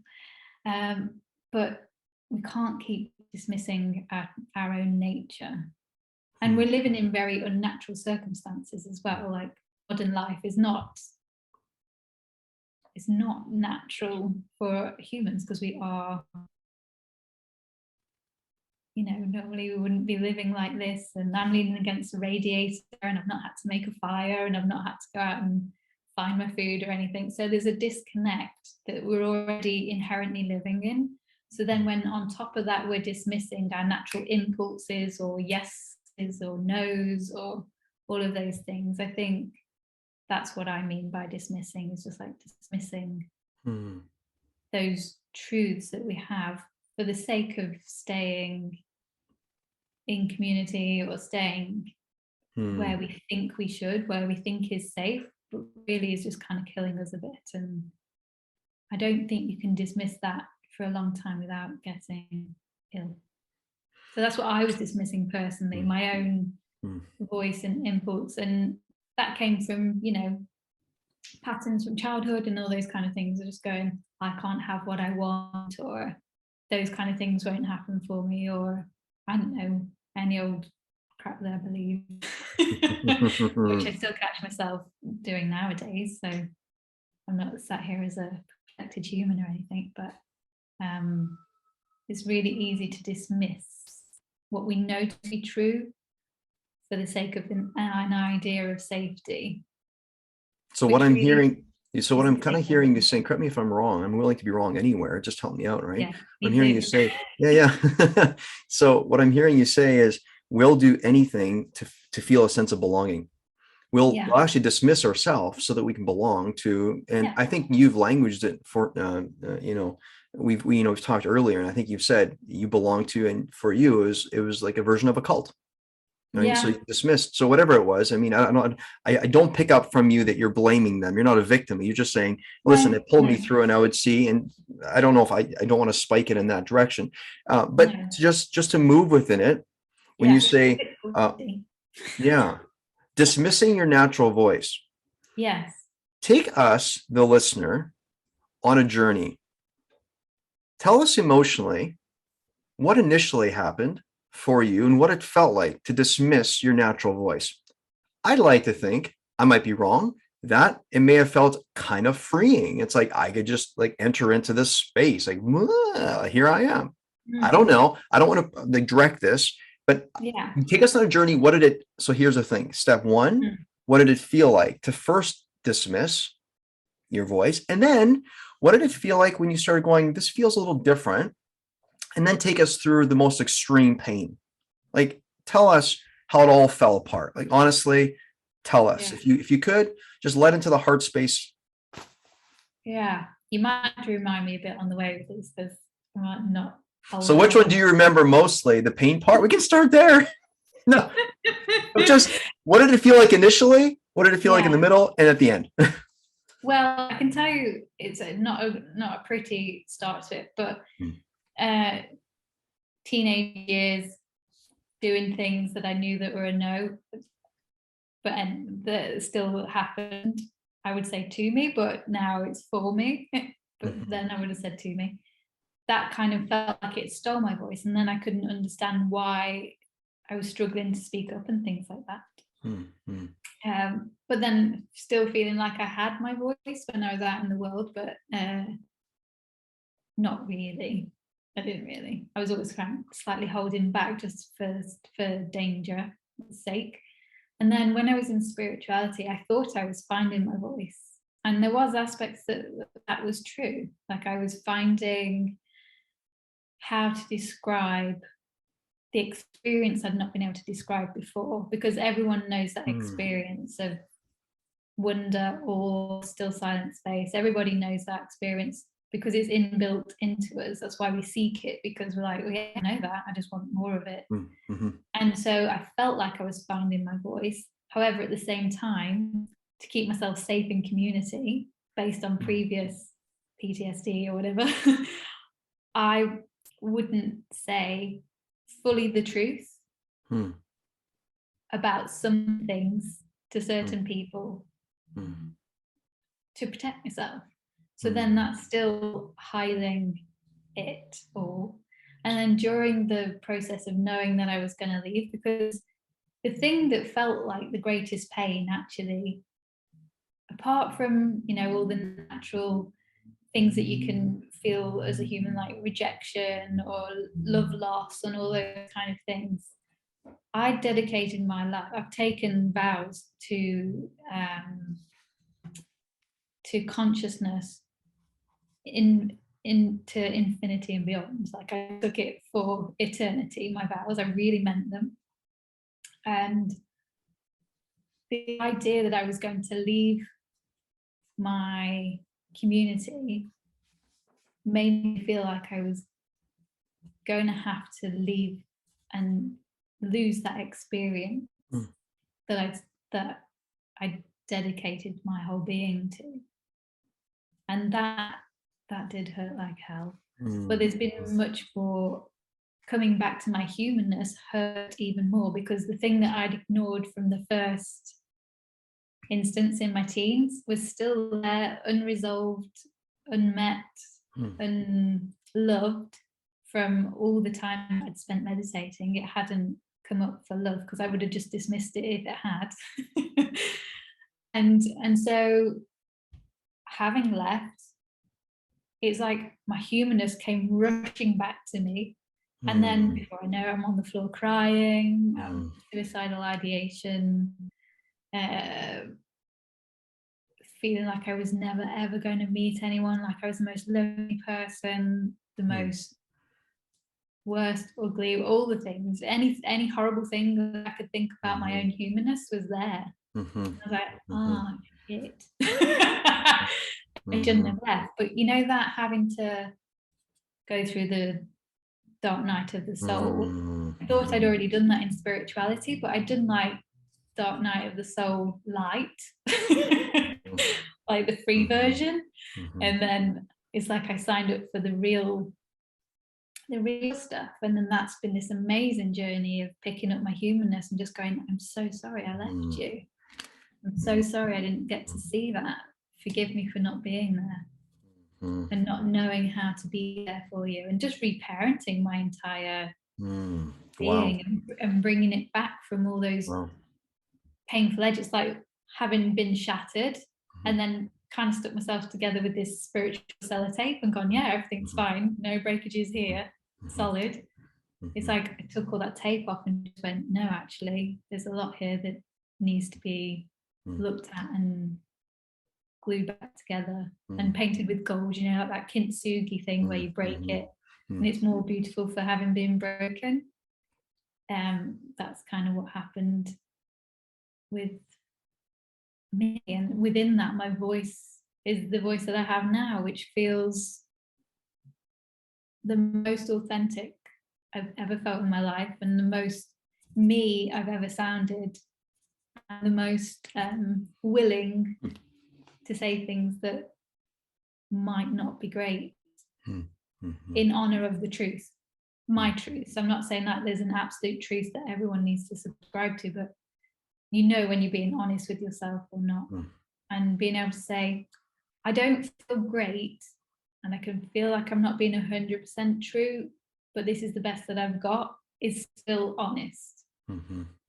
But we can't keep dismissing our own nature. And we're living in very unnatural circumstances as well. Like modern life is not, it's not natural for humans because we are, you know, normally we wouldn't be living like this, and I'm leaning against a radiator and I've not had to make a fire and I've not had to go out and find my food or anything. So there's a disconnect that we're already inherently living in. So then when on top of that, we're dismissing our natural impulses or yeses or nos or all of those things, I think that's what I mean by dismissing, is just like dismissing those truths that we have for the sake of staying in community or staying where we think we should, where we think is safe, but really is just kind of killing us a bit. And I don't think you can dismiss that for a long time without getting ill. So that's what I was dismissing personally, my own voice and impulse. And that came from, you know, patterns from childhood and all those kind of things. Just going, I can't have what I want, or those kind of things won't happen for me, or I don't know, any old crap that I believe, which I still catch myself doing nowadays. So I'm not sat here as a perfected human or anything, but it's really easy to dismiss what we know to be true for the sake of an idea of safety. So what I'm hearing, so what I'm kind of hearing you saying, correct me if I'm wrong, I'm willing to be wrong anywhere, just help me out, right? Yeah, I'm hearing you say, yeah. So what I'm hearing you say is, we'll do anything to feel a sense of belonging. We'll actually dismiss ourselves so that we can belong to, and I think you've languaged it for, you know, we've talked earlier, and I think you've said you belong to, and for you it was like a version of a cult. Right? So you dismissed. So whatever it was, I mean, I don't pick up from you that you're blaming them. You're not a victim. You're just saying, listen, it pulled me through, and I would see, and I don't know if I don't want to spike it in that direction, but just to move within it. When you say, dismissing your natural voice. Yes. Take us, the listener, on a journey. Tell us emotionally what initially happened for you and what it felt like to dismiss your natural voice. I'd like to think, I might be wrong, that it may have felt kind of freeing. It's like I could just like enter into this space, like, here I am. I don't know. I don't want to like direct this, but take us on a journey. What did it? So here's the thing. Step one, what did it feel like to first dismiss your voice? And then what did it feel like when you started going, this feels a little different? And then take us through the most extreme pain. Like, tell us how it all fell apart. Like, honestly, tell us if you could just let into the heart space. Yeah, you might have to remind me a bit on the way with this, because I might not. So which one do you remember mostly? The pain part? We can start there. No, just what did it feel like initially? What did it feel like in the middle and at the end? Well, I can tell you, it's not a pretty start to it, but teenage years, doing things that I knew that were a no, but that still happened, I would say, to me, but now it's for me. But then I would have said to me. That kind of felt like it stole my voice, and then I couldn't understand why I was struggling to speak up and things like that. But then still feeling like I had my voice when I was out in the world, but not really. I didn't really. I was always kind of slightly holding back just for danger's sake. And then when I was in spirituality, I thought I was finding my voice, and there was aspects that was true. Like I was finding how to describe the experience I'd not been able to describe before, because everyone knows that experience of wonder or still silent space. Everybody knows that experience because it's inbuilt into us. That's why we seek it, because we're like, yeah, I know that, I just want more of it. And so I felt like I was finding my voice. However, at the same time, to keep myself safe in community based on previous PTSD or whatever, I wouldn't say fully the truth about some things to certain people to protect myself. So then that's still hiding it all. And then during the process of knowing that I was going to leave, because the thing that felt like the greatest pain, actually, apart from, you know, all the natural things that you can feel as a human, like rejection or love loss and all those kind of things, I dedicated my life. I've taken vows to consciousness into infinity and beyond. Like, I took it for eternity, my vows. I really meant them. And the idea that I was going to leave my community made me feel like I was going to have to leave and lose that experience that I dedicated my whole being to. And that did hurt like hell. But there's been much more. Coming back to my humanness hurt even more, because the thing that I'd ignored from the first instance in my teens was still there, unresolved, unmet, unloved from all the time I'd spent meditating. It hadn't come up for love, because I would have just dismissed it if it had. and so having left, it's like my humanness came rushing back to me. And then before I know, I'm on the floor crying, suicidal ideation, feeling like I was never ever going to meet anyone, like I was the most lonely person, the most worst, ugly, all the things, any horrible thing that I could think about my own humanness was there. I was like, shit. I shouldn't have left. But you know, that having to go through the dark night of the soul, I thought I'd already done that in spirituality, but I'd done like dark night of the soul light, like the free version. And then it's like I signed up for the real stuff. And then that's been this amazing journey of picking up my humanness and just going, I'm so sorry I left you. I'm so sorry I didn't get to see that. Forgive me for not being there. And not knowing how to be there for you, and just reparenting my entire being and bringing it back from all those painful edges, like having been shattered and then kind of stuck myself together with this spiritual sellotape and gone, yeah, everything's fine, no breakages here, solid. It's like I took all that tape off and just went, no, actually there's a lot here that needs to be looked at and glued back together and painted with gold, you know, like that kintsugi thing where you break it and it's more beautiful for having been broken. That's kind of what happened with me, and within that my voice is the voice that I have now, which feels the most authentic I've ever felt in my life, and the most me I've ever sounded, and the most willing to say things that might not be great in honor of the truth, my truth. So I'm not saying that there's an absolute truth that everyone needs to subscribe to, but you know when you're being honest with yourself or not. And being able to say, I don't feel great and I can feel like I'm not being 100% true, but this is the best that I've got, is still honest.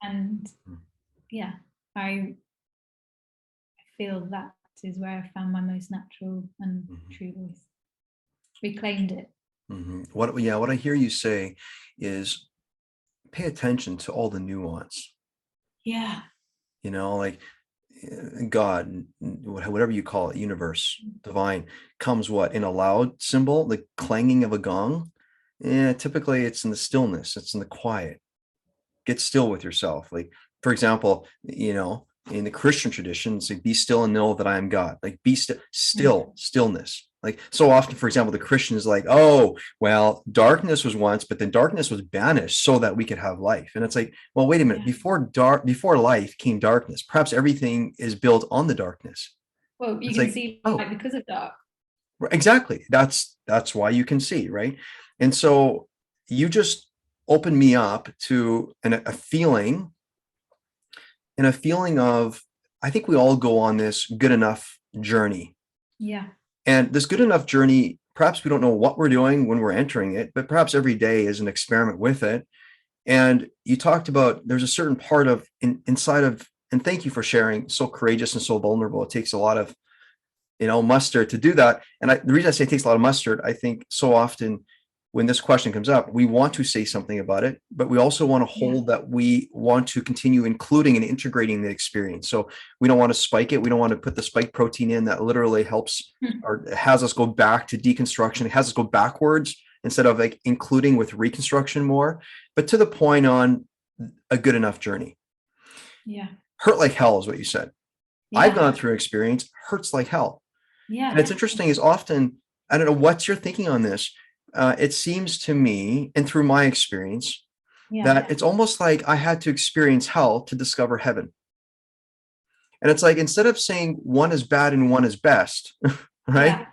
And yeah, I feel that is where I found my most natural and true voice. Reclaimed it. What I hear you say is pay attention to all the nuance. Yeah. You know, like God, whatever you call it, universe, divine, comes what? In a loud symbol, the clanging of a gong? Yeah, typically it's in the stillness, it's in the quiet. Get still with yourself. Like, for example, you know, in the Christian tradition, it's like, be still and know that I am God. Like, be stillness. Like, so often, for example, the Christian is like, oh, well, darkness was once, but then darkness was banished so that we could have life. And it's like, well, wait a minute, before life came darkness. Perhaps everything is built on the darkness. Well, you can see light because of dark. Exactly. That's why you can see, right? And so you just opened me up to a feeling, and a feeling of, I think we all go on this good enough journey. Yeah. And this good enough journey, perhaps we don't know what we're doing when we're entering it, but perhaps every day is an experiment with it. And you talked about there's a certain part of inside of, and thank you for sharing, so courageous and so vulnerable. It takes a lot of, mustard to do that. And the reason I say it takes a lot of mustard, I think so often when this question comes up, we want to say something about it, but we also want to hold that we want to continue including and integrating the experience. So we don't want to spike it. We don't want to put the spike protein in that literally helps or has us go back to deconstruction. It has us go backwards instead of like including with reconstruction more, but to the point on a good enough journey. Yeah. Hurt like hell is what you said. Yeah. I've gone through an experience, hurts like hell. Yeah. And it's interesting is often, I don't know what's your thinking on this. It seems to me, and through my experience, that it's almost like I had to experience hell to discover heaven. And it's like, instead of saying one is bad and one is best, right? Yeah.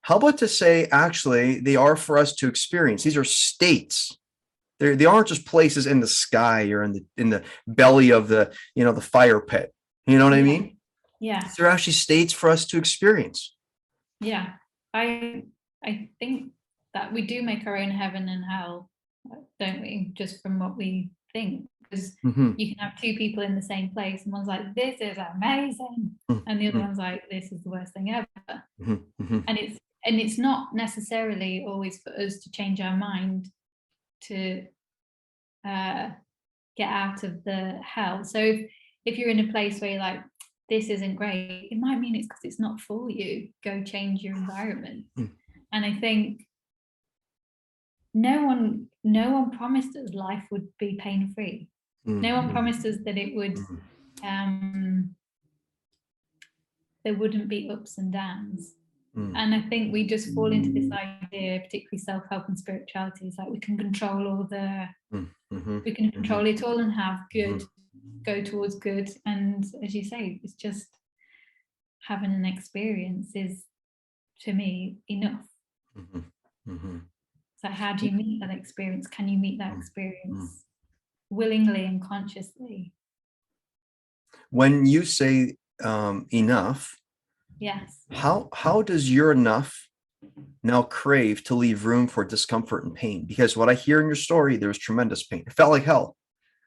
How about to say, actually, they are for us to experience. These are states. They aren't just places in the sky or in the belly of the fire pit. You know what I mean? Yeah. They're actually states for us to experience. Yeah. I think that we do make our own heaven and hell, don't we? Just from what we think, because you can have two people in the same place, and one's like, "This is amazing," and the other one's like, "This is the worst thing ever." And it's not necessarily always for us to change our mind to get out of the hell. So if you're in a place where you're like, this isn't great, it might mean it's because it's not for you. Go change your environment. And I think no one promised us life would be pain-free. No one promised us that it would there wouldn't be ups and downs. And I think we just fall into this idea, particularly self-help and spirituality, is like we can control all the we can control it all and have good go towards good. And as you say, it's just having an experience is, to me, enough. So how do you meet that experience? Can you meet that experience willingly and consciously? When you say enough, yes, how does your enough now crave to leave room for discomfort and pain? Because what I hear in your story, there was tremendous pain. It felt like hell.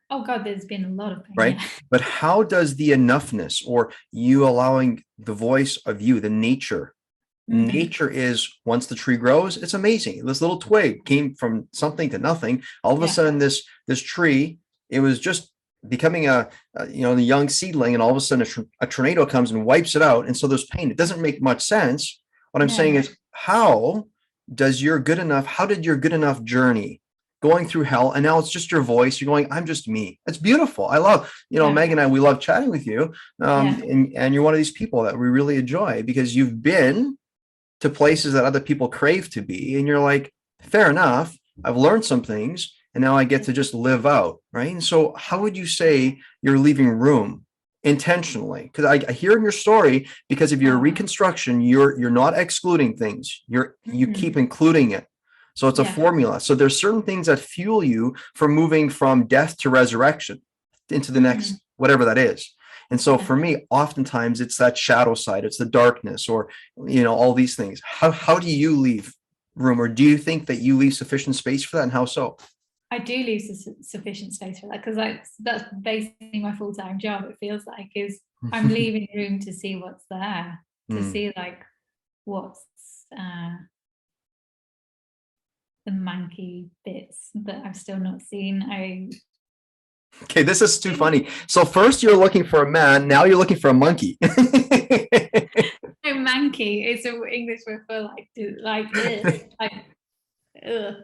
Oh God, there's been a lot of pain. Right. Yeah. But how does the enoughness, or you allowing the voice of you, the nature, nature is, once the tree grows, it's amazing. This little twig came from something to nothing. All of a sudden, this tree, it was just becoming a the young seedling, and all of a sudden a tornado comes and wipes it out. And so there's pain. It doesn't make much sense. What I'm saying is, how did your good enough journey going through hell, and now it's just your voice, you're going, I'm just me. It's beautiful. I love, Meg and I, we love chatting with you. And you're one of these people that we really enjoy, because you've been to places that other people crave to be, and you're like, fair enough, I've learned some things, and now I get to just live out, right? And so how would you say you're leaving room intentionally? Because I hear in your story, because of your reconstruction, you're not excluding things, you keep including it. So it's a formula. So there's certain things that fuel you for moving from death to resurrection into the next, whatever that is. And so for me, oftentimes it's that shadow side, it's the darkness, or, all these things. How do you leave room, or do you think that you leave sufficient space for that, and how so? I do leave sufficient space for that, because that's basically my full-time job. It feels like is I'm leaving room to see what's there, to see like what's the manky bits that I've still not seen. Okay, this is too funny. So first you're looking for a man, now you're looking for a monkey. No, manky. It's an English word for like ugh.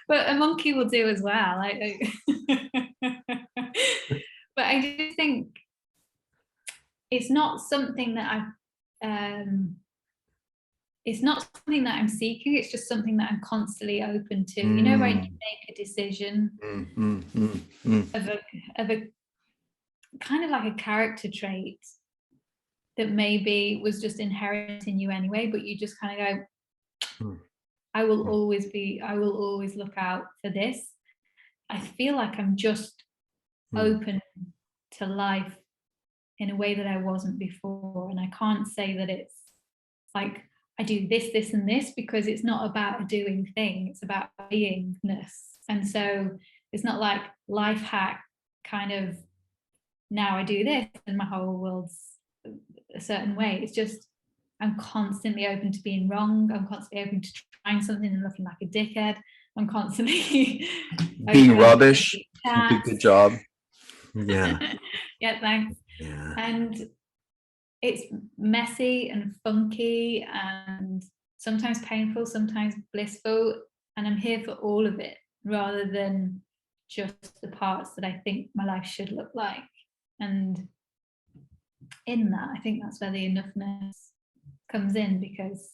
But a monkey will do as well. But I do think it's not something that it's not something that I'm seeking. It's just something that I'm constantly open to. When you make a decision of a kind of like a character trait that maybe was just inherent in you anyway, but you just kind of go, Mm. I will always look out for this. I feel like I'm just Mm. open to life in a way that I wasn't before. And I can't say that it's like I do this, this, and this, because it's not about a doing thing, it's about beingness. And so it's not like life hack kind of, now I do this and my whole world's a certain way. It's just I'm constantly open to being wrong. I'm constantly open to trying something and looking like a dickhead. I'm constantly Being open rubbish. to chat. Good job. Yeah. Yeah, thanks. Yeah. And it's messy and funky and sometimes painful, sometimes blissful. And I'm here for all of it rather than just the parts that I think my life should look like. And in that, I think that's where the enoughness comes in, because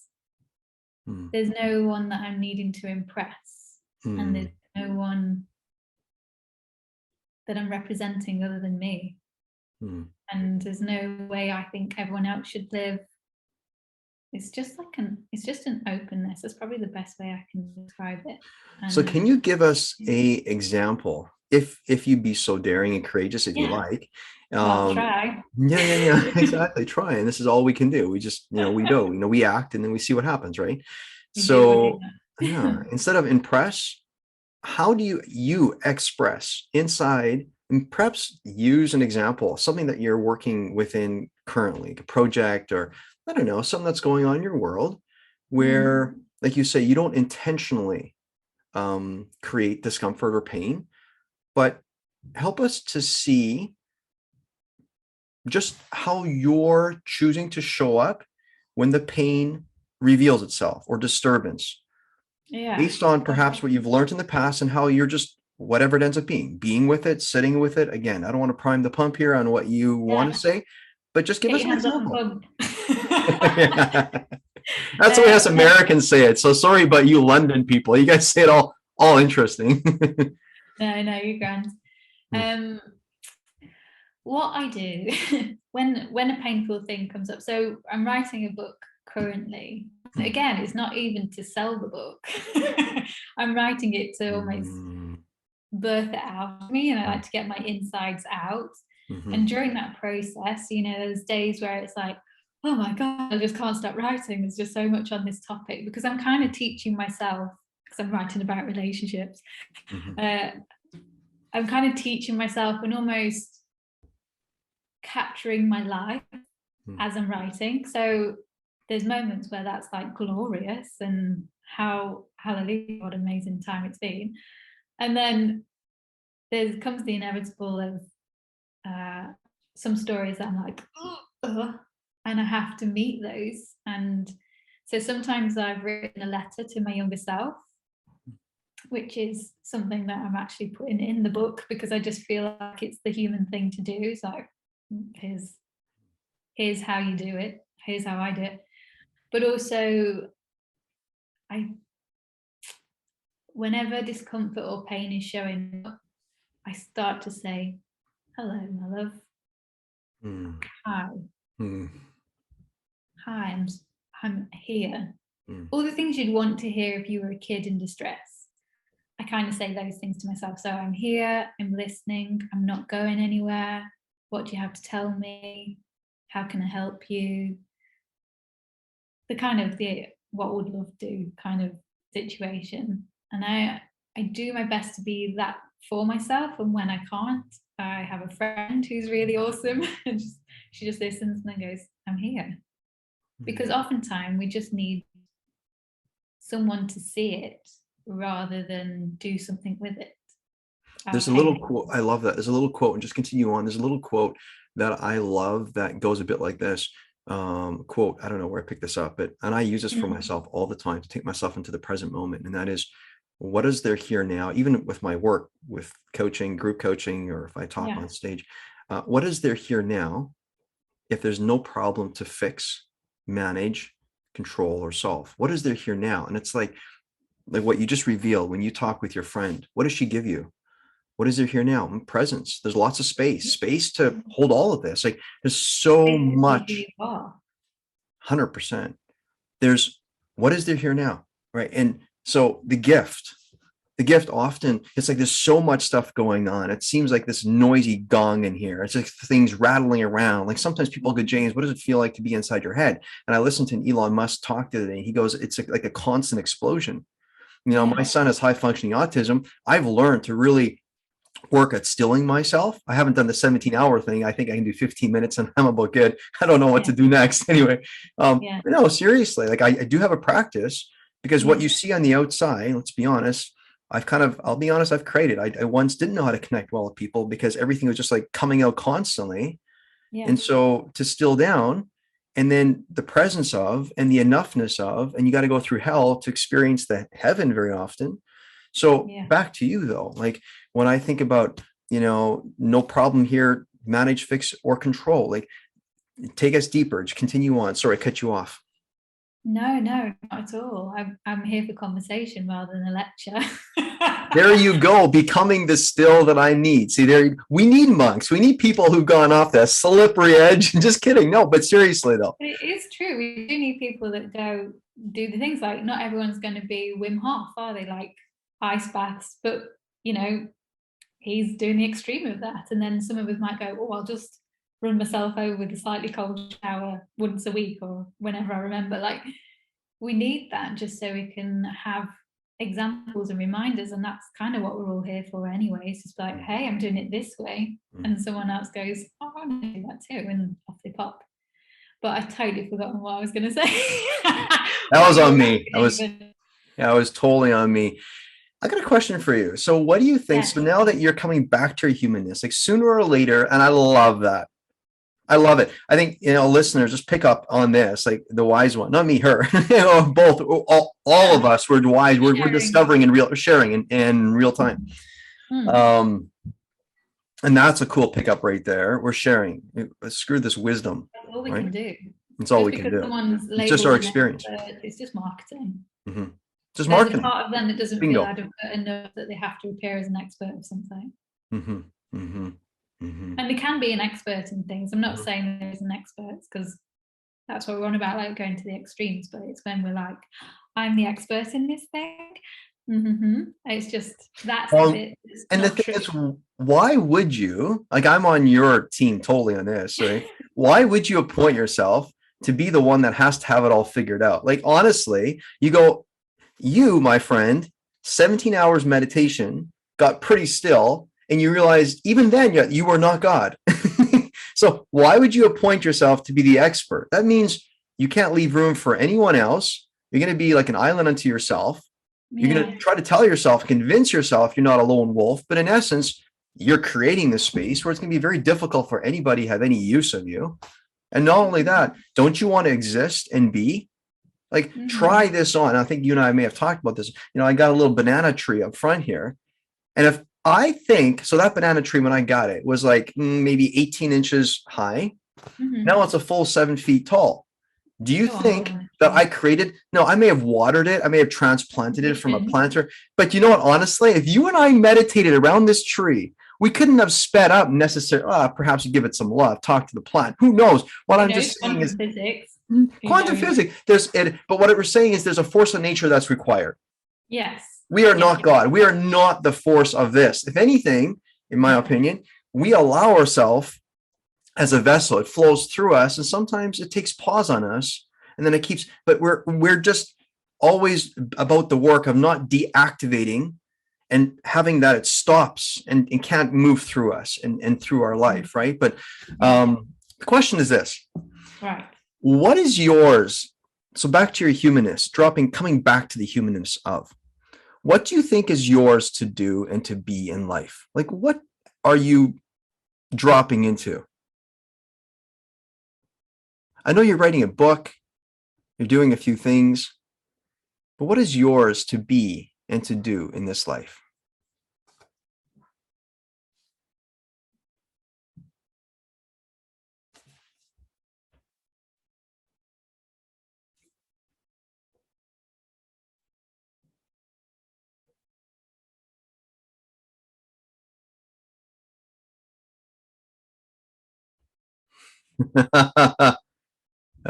there's no one that I'm needing to impress, and there's no one that I'm representing other than me. And there's no way I think everyone else should live. It's just like an openness. That's probably the best way I can describe it. So can you give us a example, if you'd be so daring and courageous, if you like? I'll try. Yeah, exactly. Try. And this is all we can do. We just, we act and then we see what happens, right? So yeah, instead of impress, how do you express inside, and perhaps use an example, something that you're working within currently, a project, or I don't know, something that's going on in your world where, like you say, you don't intentionally create discomfort or pain, but help us to see just how you're choosing to show up when the pain reveals itself, or disturbance, based on perhaps what you've learned in the past, and how you're just, whatever it ends up being with it, sitting with it. Again, I don't want to prime the pump here on what you want to say, but just give us an example. That's the way us Americans say it. So sorry about you London people. You guys say it all interesting. No, you're grand. What I do when a painful thing comes up. So I'm writing a book currently. Again, it's not even to sell the book. I'm writing it to almost birth it out of me, and I like to get my insides out. And during that process, there's days where it's like, oh my God, I just can't stop writing. There's just so much on this topic, because I'm kind of teaching myself, because I'm writing about relationships. I'm kind of teaching myself and almost capturing my life as I'm writing. So there's moments where that's like glorious and hallelujah, what an amazing time it's been. And then there comes the inevitable of some stories that I'm like, and I have to meet those. And so sometimes I've written a letter to my younger self, which is something that I'm actually putting in the book, because I just feel like it's the human thing to do. So here's how you do it. Here's how I do it. But also, whenever discomfort or pain is showing up, I start to say, hello, my love. Hi. Hi, I'm here. All the things you'd want to hear if you were a kid in distress. I kind of say those things to myself. So I'm here, I'm listening, I'm not going anywhere. What do you have to tell me? How can I help you? The kind of what would love do kind of situation. And I do my best to be that for myself. And when I can't, I have a friend who's really awesome. And she just listens and then goes, I'm here. Because oftentimes we just need someone to see it rather than do something with it. There's a little quote. I love that. There's a little quote, and just continue on. There's a little quote that I love that goes a bit like this. Quote, I don't know where I picked this up, and I use this for myself all the time to take myself into the present moment. And that is, what is there here now? Even with my work, with coaching, group coaching, or if I talk on stage, what is there here now if there's no problem to fix, manage, control, or solve? What is there here now? And it's like what you just revealed when you talk with your friend. What does she give you? What is there here now? Presence. There's lots of space to hold all of this. Like there's so much. 100%. There's what is there here now? Right. And so the gift often, it's like there's so much stuff going on. It seems like this noisy gong in here. It's like things rattling around. Like sometimes people go, James, what does it feel like to be inside your head? And I listened to an Elon Musk talk the other day. He goes, it's like a constant explosion. You know, my Yeah. son has high functioning autism. I've learned to really work at stilling myself. I haven't done the 17-hour thing. I think I can do 15 minutes and I'm about good. I don't know what Yeah. to do next. Anyway, Yeah. no, seriously, like I do have a practice because what Yeah. you see on the outside, let's be honest, I'll be honest, I've created. I once didn't know how to connect well with people because everything was just like coming out constantly. Yeah. And so to still down, and then the presence of and the enoughness of, and you got to go through hell to experience the heaven very often. So Yeah. back to you though, like when I think about, no problem here, manage, fix, or control, like take us deeper, just continue on. Sorry, I cut you off. No, no, not at all. I'm here for conversation rather than a lecture. There you go, becoming the still that I need. See, we need monks. We need people who've gone off that slippery edge. Just kidding. No, but seriously though. It is true. We do need people that go do the things. Like not everyone's going to be Wim Hof, are they? Like ice baths, but he's doing the extreme of that. And then some of us might go, oh, I'll just run myself over with a slightly cold shower once a week or whenever I remember. Like we need that just so we can have examples and reminders, and that's kind of what we're all here for anyway. It's just like, hey, I'm doing it this way, and someone else goes, oh, I'm gonna do that too, and off they pop. But I totally forgotten what I was going to say. That was on me. I was totally on me. I got a question for you. So what do you think? Yeah. So now that you're coming back to your humanness, like sooner or later, and I love that. I love it. I think, listeners, just pick up on this, like the wise one, not me, her, both, all of us, we're wise. We're discovering sharing in real time. And that's a cool pickup right there. We're sharing. Screw this wisdom. That's all we can do. It's all just we can do. It's just our experience. It's just marketing. Mm-hmm. Just There's marketing. a part of them that doesn't Bingo. feel adequate enough that they have to appear as an expert of something. Mm-hmm. Mm-hmm. Mm-hmm. And they can be an expert in things. I'm not saying there's an expert because that's what we're on about, like going to the extremes. But it's when we're like, I'm the expert in this thing. Mm-hmm. It's just that's the bit. And the thing is, why would you, like, I'm on your team totally on this, right? Why would you appoint yourself to be the one that has to have it all figured out? Like, honestly, you, my friend, 17 hours meditation, got pretty still, and you realized even then you were not God. So why would you appoint yourself to be the expert? That means you can't leave room for anyone else. You're going to be like an island unto yourself. You're going to try to tell yourself, convince yourself you're not a lone wolf, but in essence, you're creating this space where it's going to be very difficult for anybody to have any use of you. And not only that, don't you want to exist and be? Like, try this on. I think you and I may have talked about this. I got a little banana tree up front here. And if I think, so that banana tree, when I got it, was like maybe 18 inches high. Now it's a full 7 feet tall. Do you think that I created? No, I may have watered it. I may have transplanted it from a planter. But you know what? Honestly, if you and I meditated around this tree, we couldn't have sped up necessarily. Perhaps you give it some love, talk to the plant. Who knows? What I'm just saying is physics. Quantum physics. But what we're saying is there's a force of nature that's required. Yes. We are not God. We are not the force of this. If anything, in my opinion, we allow ourselves as a vessel. It flows through us, and sometimes it takes pause on us, and then it keeps. But we're just always about the work of not deactivating and having that it stops and can't move through us and through our life, right? But the question is this: right? What is yours? So back to your humanness, coming back to the humanness of. What do you think is yours to do and to be in life? Like, what are you dropping into? I know you're writing a book, you're doing a few things, but what is yours to be and to do in this life?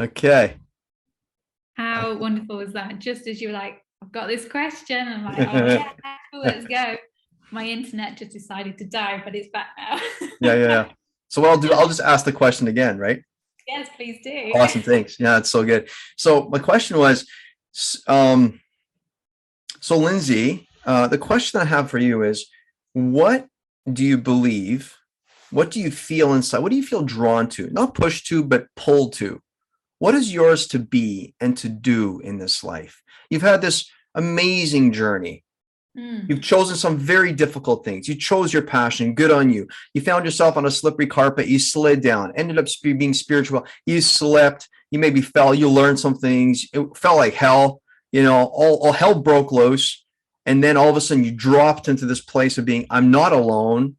Okay. How wonderful was that just as you were like, I've got this question, I'm like, oh yeah, let's go. My internet just decided to die, but it's back now. Yeah. So what I'll do, I'll just ask the question again, right? Yes, please do. Awesome, thanks. Yeah, it's so good. So my question was, so Lindsay, the question I have for you is, what do you believe? What do you feel inside? What do you feel drawn to? Not pushed to, but pulled to. What is yours to be and to do in this life? You've had this amazing journey. You've chosen some very difficult things. You chose your passion. Good on you. You found yourself on a slippery carpet. You slid down, ended up being spiritual. You slipped. You maybe fell. You learned some things. It felt like hell. You know, all hell broke loose. And then all of a sudden you dropped into this place of being, I'm not alone.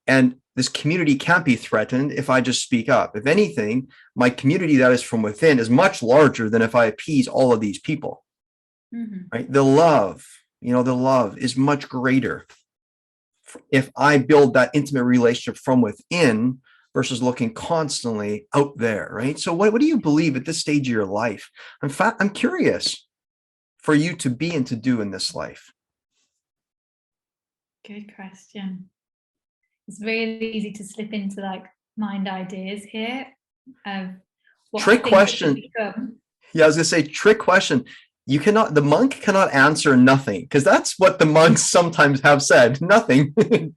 And this community can't be threatened if I just speak up. If anything, my community that is from within is much larger than if I appease all of these people. Right? The love is much greater if I build that intimate relationship from within versus looking constantly out there, right? So what do you believe at this stage of your life? In fact, I'm curious for you to be and to do in this life. Good question. It's really easy to slip into like mind ideas here of what trick question. Yeah, I was gonna say trick question. The monk cannot answer nothing, because that's what the monks sometimes have said. Nothing. I'm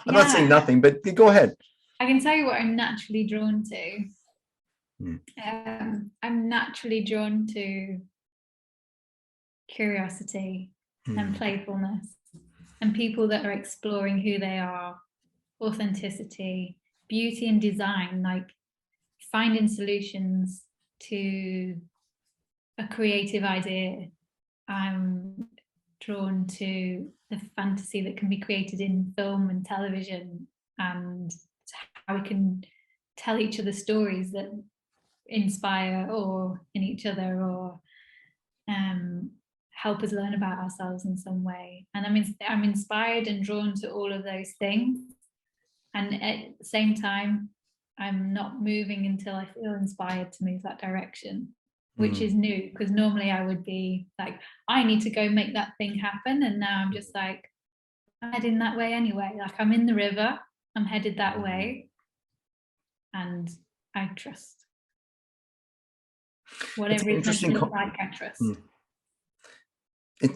not saying nothing, but go ahead. I can tell you what I'm naturally drawn to. I'm naturally drawn to curiosity and playfulness, and people that are exploring who they are, authenticity, beauty and design, like finding solutions to a creative idea. I'm drawn to the fantasy that can be created in film and television, and how we can tell each other stories that inspire or in each other, or help us learn about ourselves in some way. And I'm inspired and drawn to all of those things. And at the same time, I'm not moving until I feel inspired to move that direction, which is new, because normally I would be like, I need to go make that thing happen. And now I'm just like, I'm heading that way anyway. Like, I'm in the river, I'm headed that way, and I trust. Whatever it's meant to look like, I trust.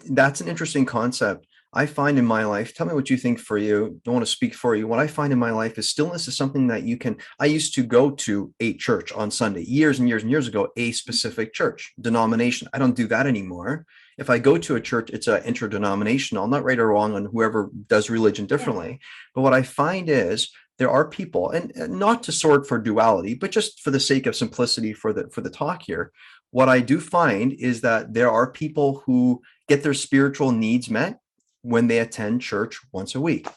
That's an interesting concept. I find in my life, tell me what you think for you. Don't want to speak for you. What I find in my life is stillness is something that I used to go to a church on Sunday years and years and years ago, a specific church denomination. I don't do that anymore. If I go to a church, it's an interdenominational, not right or wrong on whoever does religion differently. Yeah. But what I find is there are people, and not to sort for duality, but just for the sake of simplicity for the talk here, what I do find is that there are people who get their spiritual needs met when they attend church once a week.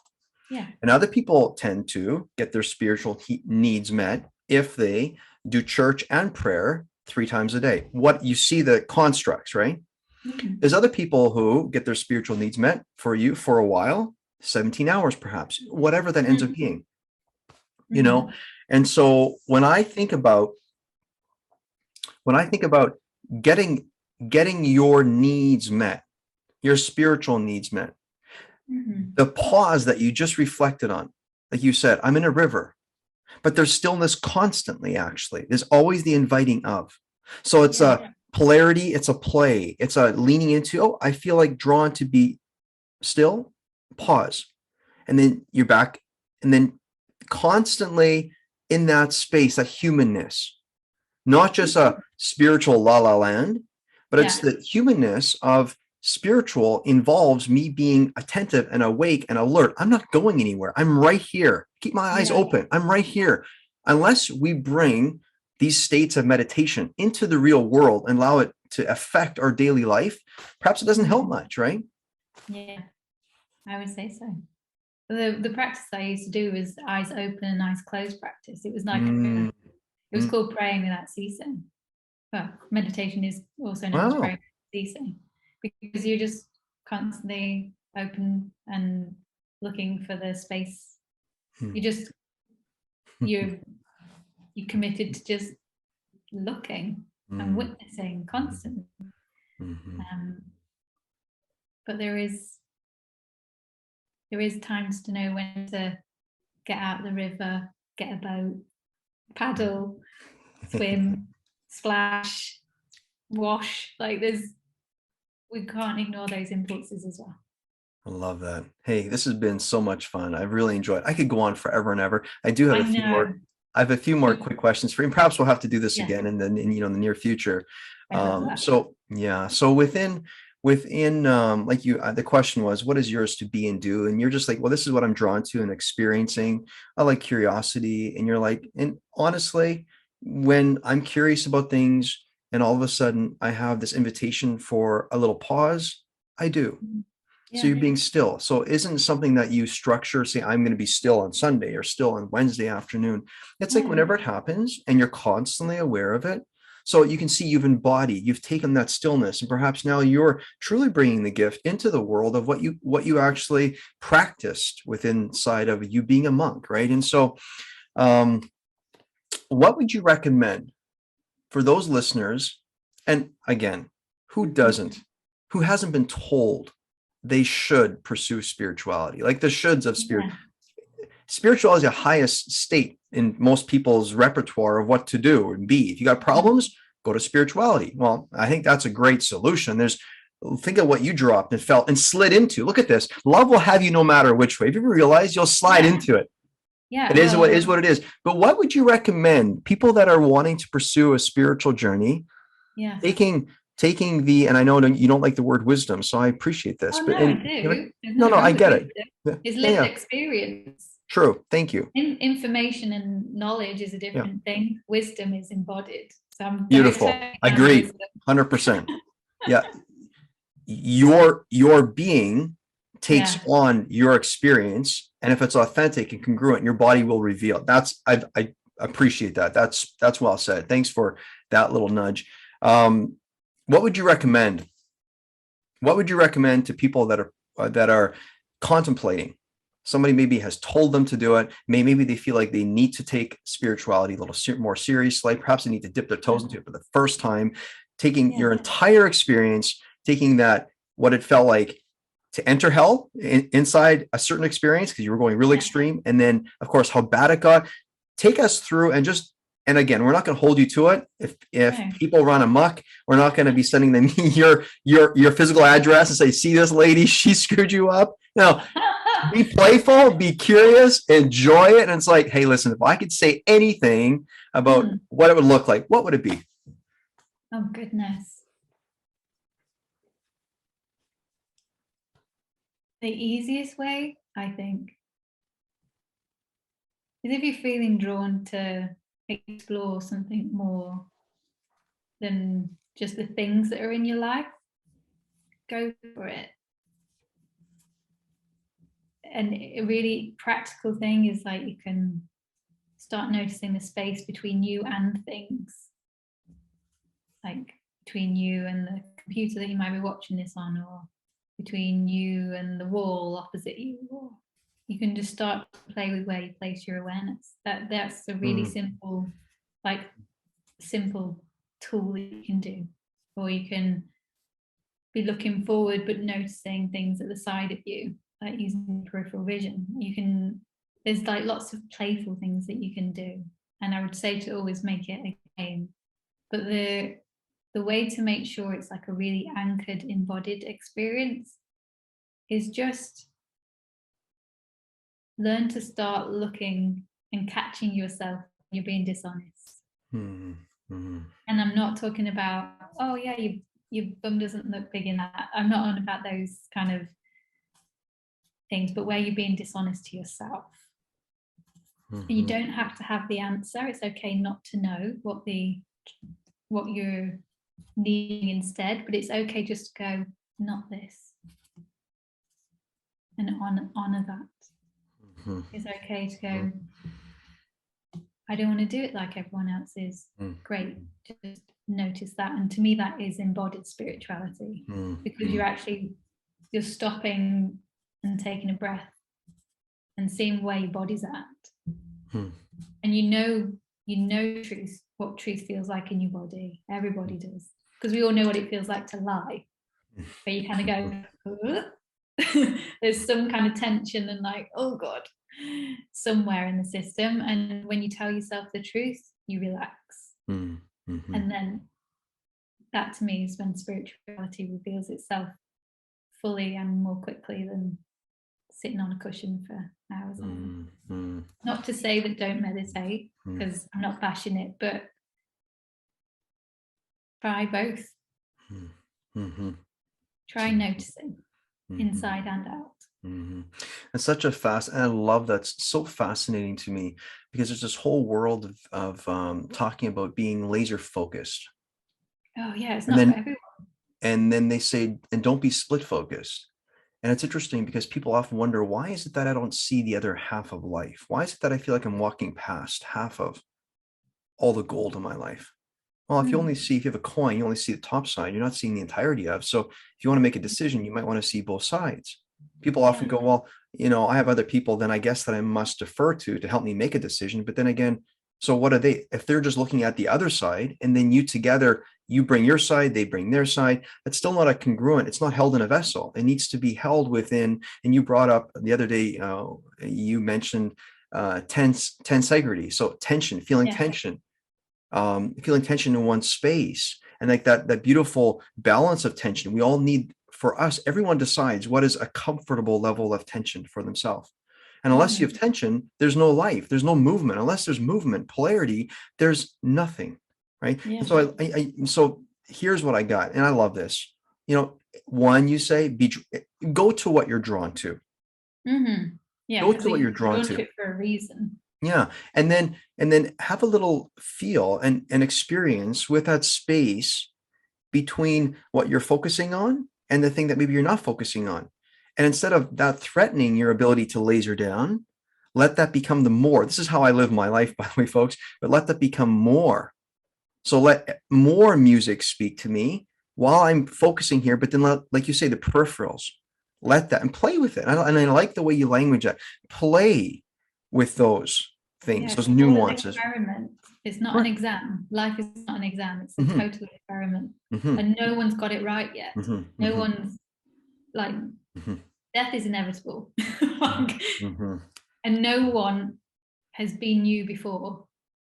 Yeah. And other people tend to get their spiritual needs met if they do church and prayer 3 times a day. What you see the constructs, right? There's other people who get their spiritual needs met for you for a while, 17 hours perhaps, whatever that ends up being. And so when I think about getting your needs met, your spiritual needs met, the pause that you just reflected on, like you said, I'm in a river, but there's stillness constantly. Actually, there's always the inviting of. So it's a polarity, it's a play, it's a leaning into, I feel like drawn to be still, pause, and then you're back, and then constantly in that space, that humanness, not just a spiritual la la land, but it's the humanness of spiritual involves me being attentive and awake and alert. I'm not going anywhere. I'm right here. Keep my eyes open. I'm right here. Unless we bring these states of meditation into the real world and allow it to affect our daily life, perhaps it doesn't help much, right? Yeah, I would say so. The practice I used to do was eyes open and eyes closed practice. It was like it was called praying without ceasing. Well, meditation is also known as praying without ceasing, because you're just constantly open and looking for the space. You're committed to just looking and witnessing constantly. Mhm. But there is times to know when to get out of the river, get a boat, paddle, swim, splash, wash. Like we can't ignore those impulses as well. I love that. Hey, this has been so much fun. I've really enjoyed it. I could go on forever and ever. I do have I a few know. more. I have a few more quick questions for you. And perhaps we'll have to do this Yeah, again in the near future. I'd love that. So yeah. So within like you, the question was, what is yours to be and do? And you're just like, well, this is what I'm drawn to and experiencing. I like curiosity. And you're like, and honestly, when I'm curious about things, and all of a sudden I have this invitation for a little pause, I do. So Yeah, you're being still. So isn't something that you structure, say, I'm going to be still on Sunday or still on Wednesday afternoon. It's like no, whenever it happens and you're constantly aware of it. So you can see you've embodied, you've taken that stillness, and perhaps now you're truly bringing the gift into the world of what you actually practiced within inside of you being a monk, right? And so, um, what would you recommend for those listeners? And again, who doesn't, who hasn't been told they should pursue spirituality, like the shoulds of spirit. yeah, Spirituality is the highest state in most people's repertoire of what to do and be. If you got problems, go to spirituality. Well, I think that's a great solution. Think of what you dropped and felt and slid into. Look at this. Love will have you no matter which way. If you ever realize, you'll slide yeah, into it. yeah. It is Well, what it is. But what would you recommend people that are wanting to pursue a spiritual journey, yeah. taking the, and I know you don't like the word wisdom, so I appreciate this, Oh but no, I do. There's no, nothing I wrong with get it. wisdom. Yeah, It's yeah, lived yeah. experience. True. Thank you. Information and knowledge is a Yeah. different thing. Wisdom is embodied. So I'm Beautiful. totally fan of Agreed. wisdom. 100%. Yeah. Your being takes Yeah, on your experience, and if it's authentic and congruent, your body will reveal. I appreciate that. That's well said. Thanks for that little nudge. What would you recommend? What would you recommend to people that are contemplating? Somebody maybe has told them to do it. Maybe they feel like they need to take spirituality a little more seriously. Perhaps they need to dip their toes into it for the first time. Taking yeah, your entire experience, taking that, what it felt like to enter hell inside a certain experience because you were going really yeah. extreme, and then of course how bad it got. Take us through and again, we're not going to hold you to it. If No. people run amok, we're not going to be sending them your physical address and say, see this lady, she screwed you up. No, be playful, be curious, enjoy it. And it's like, hey, listen, if I could say anything about what it would look like, what would it be? Oh goodness. The easiest way, I think, is if you're feeling drawn to explore something more than just the things that are in your life, go for it. And a really practical thing is like you can start noticing the space between you and things, like between you and the computer that you might be watching this on, or between you and the wall opposite you, or you can just start to play with where you place your awareness. That's a really simple tool that you can do. Or you can be looking forward but noticing things at the side of you, like using peripheral vision. There's like lots of playful things that you can do, and I would say to always make it a game. But the way to make sure it's like a really anchored, embodied experience is just learn to start looking and catching yourself when you're being dishonest. And I'm not talking about, oh yeah, your bum doesn't look big in that. I'm not on about those kind of things, but where you're being dishonest to yourself. You don't have to have the answer. It's okay not to know what you're needing instead, but it's okay just to go, not this, and honor that. It's okay to go, I don't want to do it like everyone else is. Great, just notice that. And to me, that is embodied spirituality, because you're stopping and taking a breath and seeing where your body's at. And you know truth, what truth feels like in your body. Everybody does. because we all know what it feels like to lie, where you kind of go, there's some kind of tension and like, oh God, somewhere in the system. And when you tell yourself the truth, you relax. Mm-hmm. And then that to me is when spirituality reveals itself fully and more quickly than sitting on a cushion for hours. Mm-hmm. Not to say that don't meditate, because I'm not bashing it, but try both. Mm-hmm. Try noticing inside and out. Mm-hmm. It's such a and I love that's so fascinating to me, because there's this whole world of talking about being laser focused. Oh yeah, it's not for everyone. And then they say, and don't be split focused. And it's interesting because people often wonder, why is it that I don't see the other half of life? Why is it that I feel like I'm walking past half of all the gold in my life? Well, if you have a coin, you only see the top side. You're not seeing the entirety of. So if you want to make a decision, you might want to see both sides. People often go, well, I have other people, then I guess that I must defer to help me make a decision. But then again, so what are they? If they're just looking at the other side, and then you together, you bring your side, they bring their side, that's still not a congruent. It's not held in a vessel. It needs to be held within. And you brought up the other day, you mentioned tensegrity. So tension, feeling tension. Feeling tension in one space, and like that beautiful balance of tension. We all need, for us, everyone decides what is a comfortable level of tension for themselves. And unless you have tension, there's no life, there's no movement. Unless there's movement, polarity, there's nothing, right? And so so here's what I got, and I love this. One, you say, go to what you're drawn to. Yeah, go to what you're drawn to it for a reason. Yeah. And then have a little feel and experience with that space between what you're focusing on and the thing that maybe you're not focusing on. And instead of that threatening your ability to laser down, let that become the more. This is how I live my life, by the way, folks, but let that become more. So let more music speak to me while I'm focusing here, but then like you say, the peripherals, let that and play with it. And I like the way you language that. Play with those things, those nuances. Experiment. It's not an exam. Life is not an exam. It's a total experiment. And no one's got it right yet. No one's like, death is inevitable. And no one has been you before.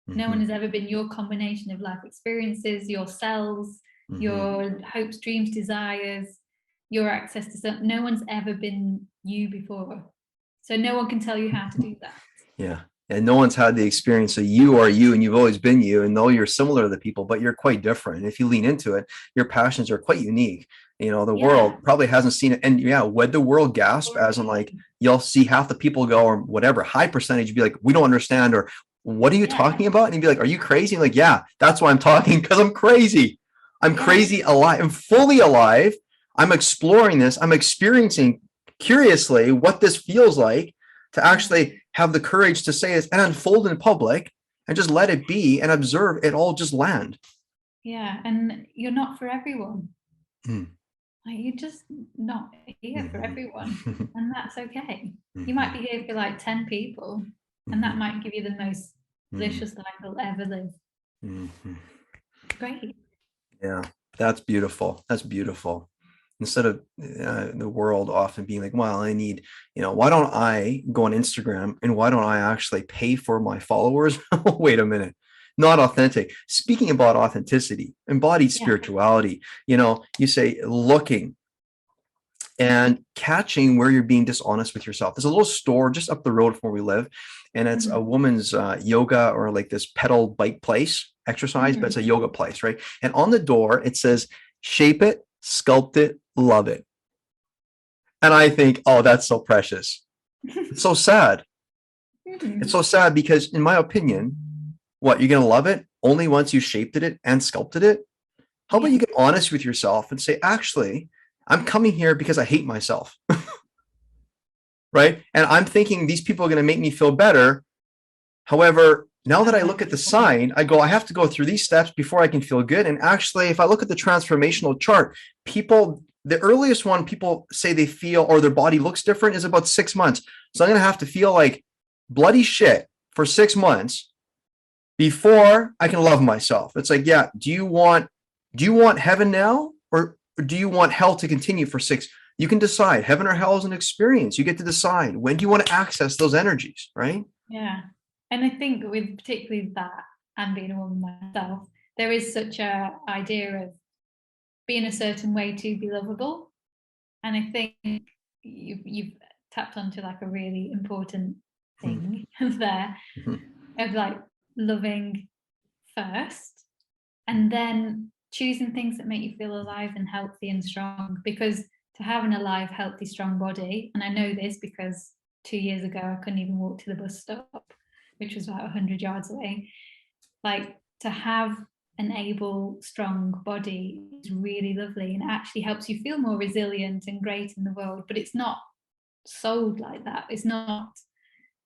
No one has ever been your combination of life experiences, your selves, your hopes, dreams, desires, your access to something. No one's ever been you before. So no one can tell you how to do that. Yeah. And no one's had the experience. So you are you, and you've always been you, and though you're similar to the people, but you're quite different. And if you lean into it, your passions are quite unique. The world probably hasn't seen it. And would the world gasp, as in like, you'll see half the people go, or whatever, high percentage, you'd be like, we don't understand, or what are you talking about? And you'd be like, are you crazy? Like, yeah, that's why I'm talking, because I'm crazy. I'm crazy alive. I'm fully alive. I'm exploring this. I'm experiencing curiously what this feels like to actually have the courage to say this and unfold in public and just let it be and observe it all just land. Yeah. And you're not for everyone. Like, you're just not here for everyone. And that's okay. You might be here for like 10 people, and that might give you the most delicious life you'll ever live. Great. Yeah, that's beautiful. That's beautiful. Instead of the world often being like, well, I need, why don't I go on Instagram, and why don't I actually pay for my followers? Wait a minute. Not authentic. Speaking about authenticity, embodied spirituality, you say looking and catching where you're being dishonest with yourself. There's a little store just up the road from where we live, and it's a woman's yoga, or like this pedal bike place exercise, but it's a yoga place, right? And on the door, it says, shape it, sculpt it, love it. And I think, oh, that's so precious. It's so sad. It's so sad because, in my opinion, what, you're going to love it only once you shaped it and sculpted it? How about you get honest with yourself and say, actually, I'm coming here because I hate myself. Right? And I'm thinking these people are going to make me feel better. However, now that I look at the sign, I go, I have to go through these steps before I can feel good. And actually, if I look at the transformational chart, the earliest one people say they feel, or their body looks different, is about 6 months. So I'm going to have to feel like bloody shit for 6 months before I can love myself. It's like, yeah, do you want Do you want heaven now, or do you want hell to continue for 6? You can decide. Heaven or hell is an experience. You get to decide. When do you want to access those energies, right? Yeah. And I think with particularly that, and being a woman myself, there is such a idea of being a certain way to be lovable. And I think you've tapped onto like a really important thing there of like loving first, and then choosing things that make you feel alive and healthy and strong. Because to have an alive, healthy, strong body, and I know this because 2 years ago I couldn't even walk to the bus stop, which was about 100 yards away. Like, to have an able, strong body is really lovely, and it actually helps you feel more resilient and great in the world. But it's not sold like that. It's not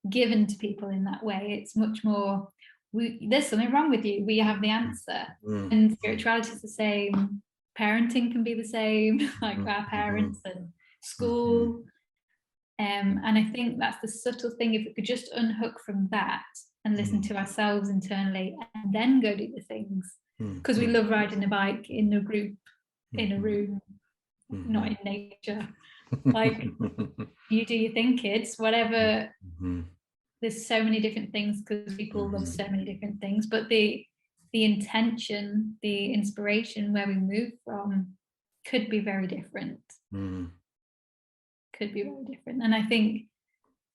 given to people in that way. It's much more, there's something wrong with you, we have the answer. And spirituality is the same, parenting can be the same, like our parents, and school. And I think that's the subtle thing. If we could just unhook from that and listen to ourselves internally, and then go do the things, because we love riding a bike in a group, in a room, not in nature. Like, you do your thing, kids, whatever. There's so many different things, because people love so many different things, but the intention, the inspiration, where we move from, could be very different. Could be very different. And I think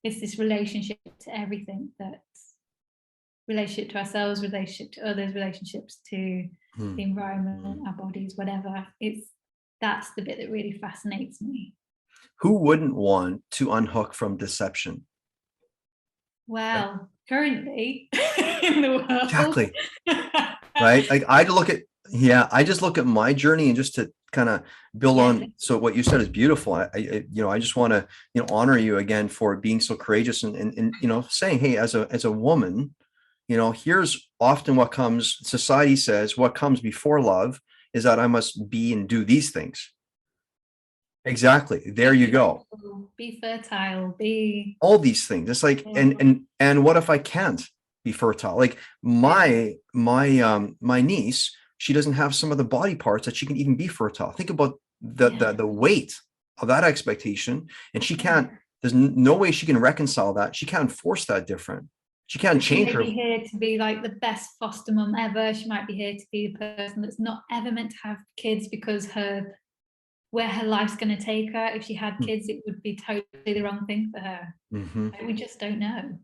it's this relationship to everything, that relationship to ourselves, relationship to others, relationships to the environment, our bodies, whatever. That's the bit that really fascinates me. Who wouldn't want to unhook from deception? Well, currently in the world. Exactly. Right? Like, I just look at my journey, and just to kind of build on. So what you said is beautiful. I just want to, honor you again for being so courageous, and saying, hey, as a woman, here's often what comes, society says what comes before love is that I must be and do these things. Exactly. There you go. Be fertile, be all these things. It's like, and what if I can't be fertile? Like my niece, she doesn't have some of the body parts that she can even be fertile. Think about the weight of that expectation, and she can't. There's no way she can reconcile that. She can't force that different. She can't change her. She may be here to be like the best foster mom ever. She might be here to be the person that's not ever meant to have kids, because where her life's going to take her. If she had kids, it would be totally the wrong thing for her. Like, we just don't know.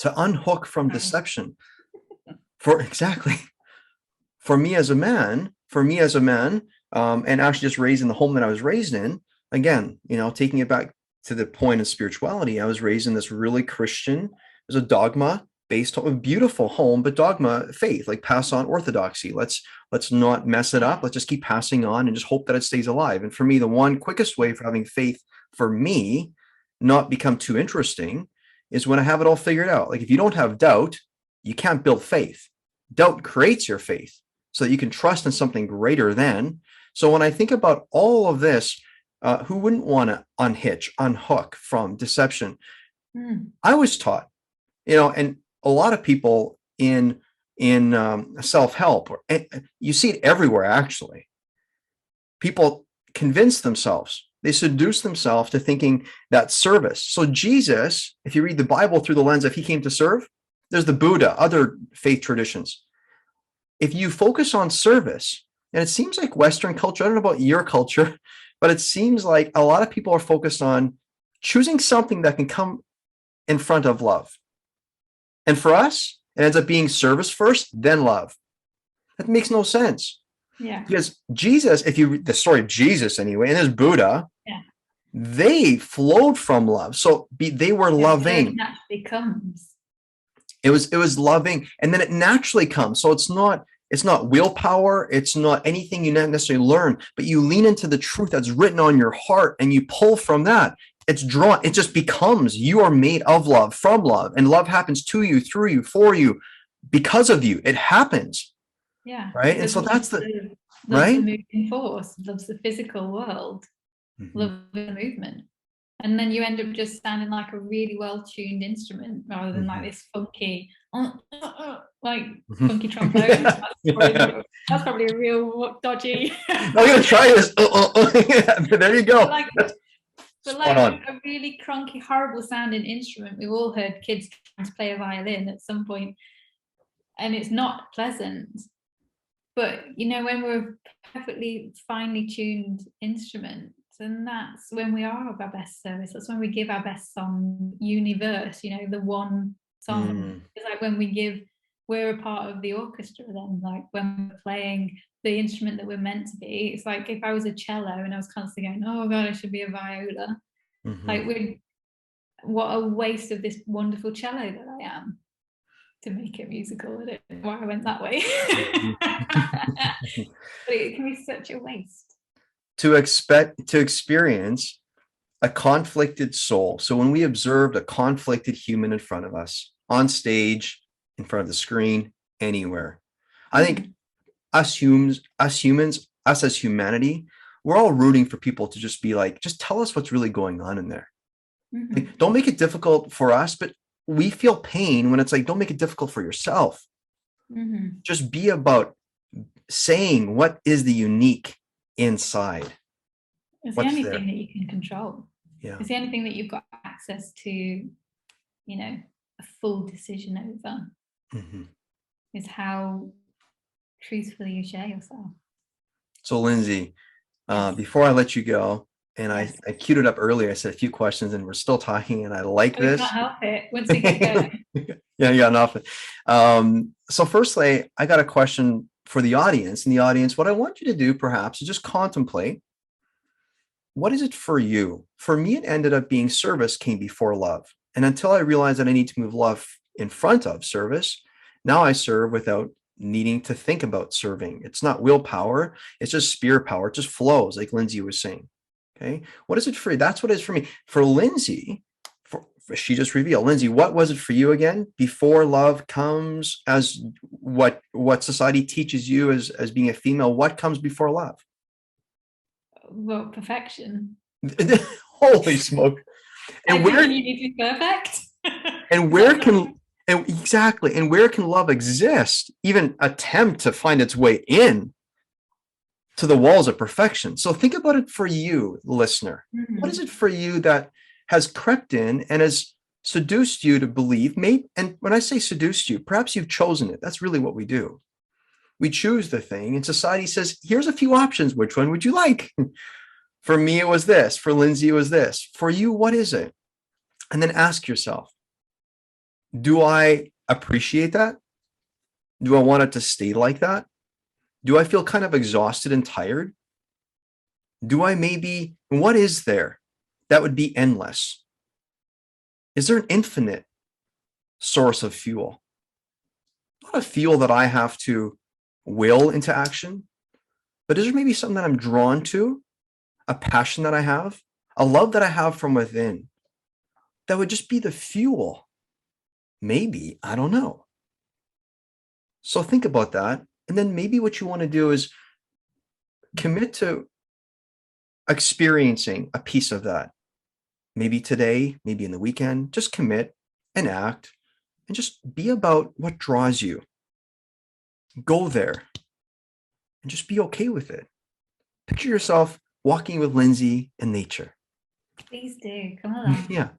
To unhook from deception. For me as a man, and actually just raised in the home that I was raised in, again, taking it back to the point of spirituality, I was raised in this really Christian, there's a dogma based on a beautiful home, but dogma faith, like pass on orthodoxy. Let's not mess it up. Let's just keep passing on and just hope that it stays alive. And for me, the one quickest way for having faith, for me, not become too interesting, is when I have it all figured out. Like, if you don't have doubt, you can't build faith. Doubt creates your faith so that you can trust in something greater than. So when I think about all of this, who wouldn't want to unhook from deception? I was taught, and a lot of people in self-help, you see it everywhere, actually. People convince themselves, they seduce themselves to thinking that service. So Jesus, if you read the Bible through the lens of he came to serve, there's the Buddha, other faith traditions. If you focus on service, and it seems like Western culture, I don't know about your culture, but it seems like a lot of people are focused on choosing something that can come in front of love. And for us, it ends up being service first, then love. That makes no sense. Yeah. Because Jesus, if you read the story of Jesus anyway, and there's Buddha, they flowed from love. So they were loving. It naturally comes. It was loving, and then it naturally comes. So it's not willpower. It's not anything you necessarily learn, but you lean into the truth that's written on your heart, and you pull from that. It's drawn. It just becomes, you are made of love, from love, and love happens to you, through you, for you, because of you. It happens. Yeah. Right. And so that's the moving force, loves the physical world, loves the movement. And then you end up just sounding like a really well-tuned instrument rather than like this funky, like funky trombone. That's probably a real dodgy. I'm gonna try this. There you go. But like a really cronky, horrible sounding instrument. We've all heard kids trying to play a violin at some point, and it's not pleasant. But you know, when we're perfectly finely tuned instruments, and that's when we are of our best service. That's when we give our best song, universe, you know, the one song. It's like when we're a part of the orchestra then, like when we're playing the instrument that we're meant to be. It's like if I was a cello and I was constantly going, oh God, I should be a viola. Like what a waste of this wonderful cello that I am to make it musical. I don't know why I went that way. But it can be such a waste. To experience a conflicted soul. So when we observed a conflicted human in front of us, on stage, in front of the screen, anywhere, I think us humans, us as humanity, we're all rooting for people to just be like, just tell us what's really going on in there. Like, don't make it difficult for us, but we feel pain when it's like, don't make it difficult for yourself. Just be about saying what is the unique inside. It's the only thing that you can control. Yeah. It's the only thing that you've got access to, you know, a full decision over. Is how truthfully you share yourself. So Lindsay, before I let you go, and I queued it up earlier, I said a few questions and we're still talking, and I like this. You can't help it once we get going. Yeah, you got enough. So firstly, I got a question for the audience. In the audience, what I want you to do perhaps is just contemplate, what is it for you? For me, it ended up being service came before love. And until I realized that I need to move love in front of service, now I serve without needing to think about serving. It's not willpower. It's just spirit power. It just flows, like Lindsay was saying. Okay. What is it for you? That's what it is for me. For Lindsay, she just revealed. Lindsay, what was it for you again? Before love comes, as what society teaches you as being a female, what comes before love? Well, perfection. Holy smoke. And where you need to be perfect. And where can exactly, and where can love exist, even attempt to find its way in to the walls of perfection? So think about it for you, listener. What is it for you that has crept in and has seduced you to believe, and when I say seduced you, perhaps you've chosen it. That's really what we do. We choose the thing, and society says, here's a few options. Which one would you like? For me, it was this. For Lindsay, it was this. For you, what is it? And then ask yourself, do I appreciate that? Do I want it to stay like that? Do I feel kind of exhausted and tired? Do I maybe, what is there that would be endless? Is there an infinite source of fuel? Not a fuel that I have to will into action, but is there maybe something that I'm drawn to, a passion that I have, a love that I have from within that would just be the fuel? Maybe, I don't know. So think about that. And then maybe what you want to do is commit to experiencing a piece of that. Maybe today, maybe in the weekend, just commit and act and just be about what draws you. Go there and just be okay with it. Picture yourself walking with Lindsay in nature. Please do. Come on. Yeah.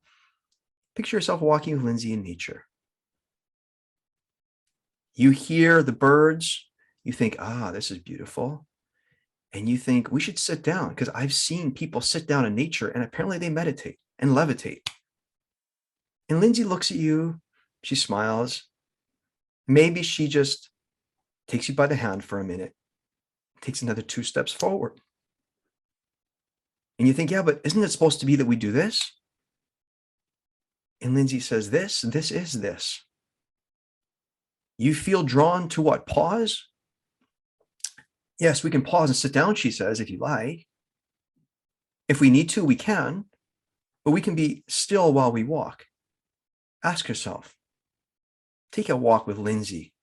Picture yourself walking with Lindsay in nature. You hear the birds, you think, this is beautiful. And you think we should sit down, because I've seen people sit down in nature and apparently they meditate and levitate. And Lindsay looks at you, she smiles. Maybe she just takes you by the hand for a minute, takes another 2 steps forward. And you think, yeah, but isn't it supposed to be that we do this? And Lindsay says, this is this. You feel drawn to what? Pause? Yes, we can pause and sit down, she says, if you like. If we need to, we can, but we can be still while we walk. Ask yourself, take a walk with Lindsay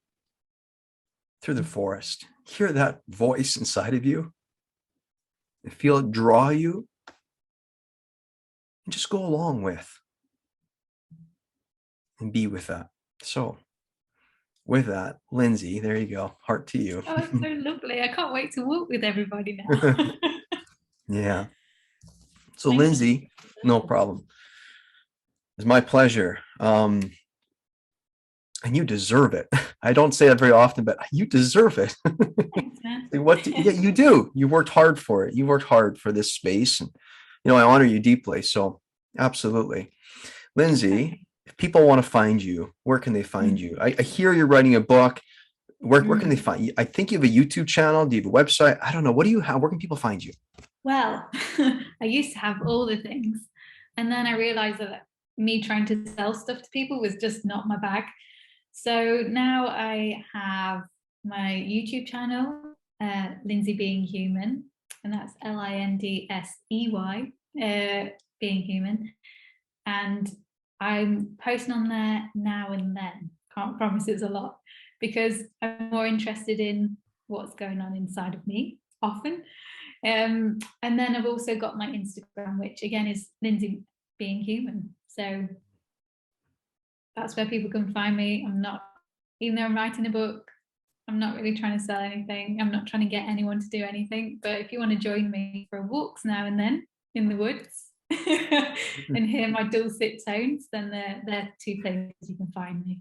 through the forest. Hear that voice inside of you and feel it draw you. and just go along with and be with that. So with that, Lindsay, there you go. Heart to you. Oh, it's so lovely. I can't wait to walk with everybody now. Yeah. So Thank you. Lindsay, no problem. It's my pleasure. And you deserve it. I don't say that very often, but you deserve it. Thanks, man. Yeah, you do. You worked hard for it. You worked hard for this space. And, I honor you deeply. So absolutely. Lindsay, if people want to find you, where can they find you? I hear you're writing a book. Where can they find you? I think you have a YouTube channel. Do you have a website? I don't know. What do you have? Where can people find you? Well, I used to have all the things. And then I realized that me trying to sell stuff to people was just not my bag. So now I have my YouTube channel, Lindsey Being Human, and that's Lindsey, being human. And I'm posting on there now and then. Can't promise it's a lot because I'm more interested in what's going on inside of me often. And then I've also got my Instagram, which again is Lindsey Being Human. So that's where people can find me. I'm not, even though I'm writing a book, I'm not really trying to sell anything. I'm not trying to get anyone to do anything. But if you want to join me for walks now and then in the woods and hear my dulcet tones, then they're two places you can find me.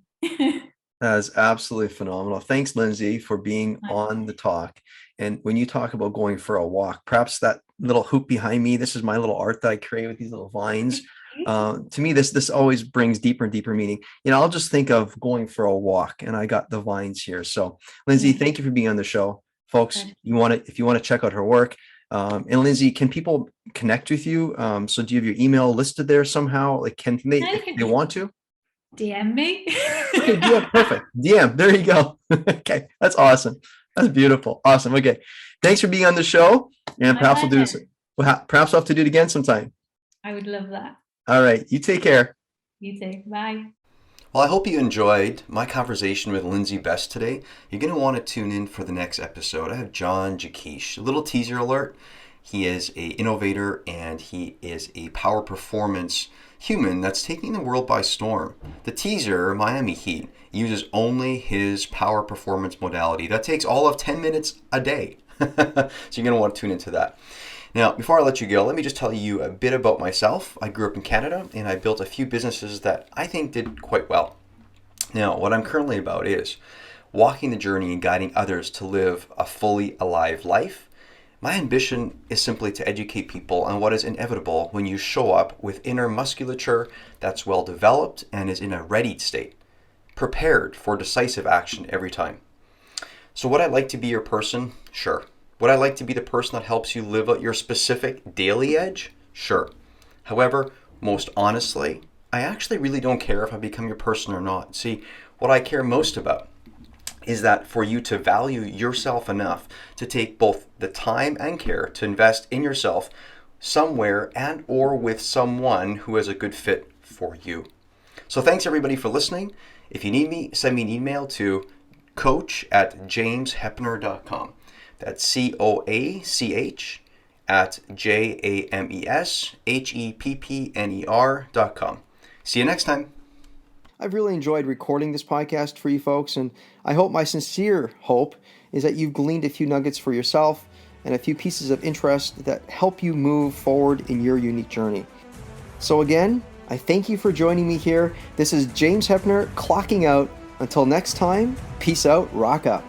That is absolutely phenomenal. Thanks, Lindsay, for being on the talk. And when you talk about going for a walk, perhaps that little hoop behind me, this is my little art that I create with these little vines. To me, this always brings deeper and deeper meaning. I'll just think of going for a walk, and I got the vines here. So, Lindsay, thank you for being on the show, folks. If you want to check out her work, and Lindsay, can people connect with you? So, do you have your email listed there somehow? Like, can they, if they want to? DM me. Okay, DM, perfect. DM, there you go. Okay, that's awesome. That's beautiful. Awesome. Okay, thanks for being on the show, and perhaps we'll do this. Perhaps we'll have to do it again sometime. I would love that. All right, you take care. You too. Bye. Well, I hope you enjoyed my conversation with Lindsay Best today. You're going to want to tune in for the next episode. I have John Jakish. A little teaser alert. He is an innovator, and he is a power performance human that's taking the world by storm. The teaser, Miami Heat, uses only his power performance modality. That takes all of 10 minutes a day. So you're going to want to tune into that. Now, before I let you go, let me just tell you a bit about myself. I grew up in Canada, and I built a few businesses that I think did quite well. Now, what I'm currently about is walking the journey and guiding others to live a fully alive life. My ambition is simply to educate people on what is inevitable when you show up with inner musculature that's well developed and is in a readied state, prepared for decisive action every time. So would I like to be your person? Sure. Would I like to be the person that helps you live out your specific daily edge? Sure. However, most honestly, I actually really don't care if I become your person or not. See, what I care most about is that for you to value yourself enough to take both the time and care to invest in yourself somewhere and or with someone who is a good fit for you. So thanks everybody for listening. If you need me, send me an email to coach@jameshepner.com. That's COACH@JAMESHEPPNER.com. See you next time. I've really enjoyed recording this podcast for you folks, and I hope, my sincere hope, is that you've gleaned a few nuggets for yourself and a few pieces of interest that help you move forward in your unique journey. So again, I thank you for joining me here. This is James Hepner clocking out. Until next time, peace out, rock up.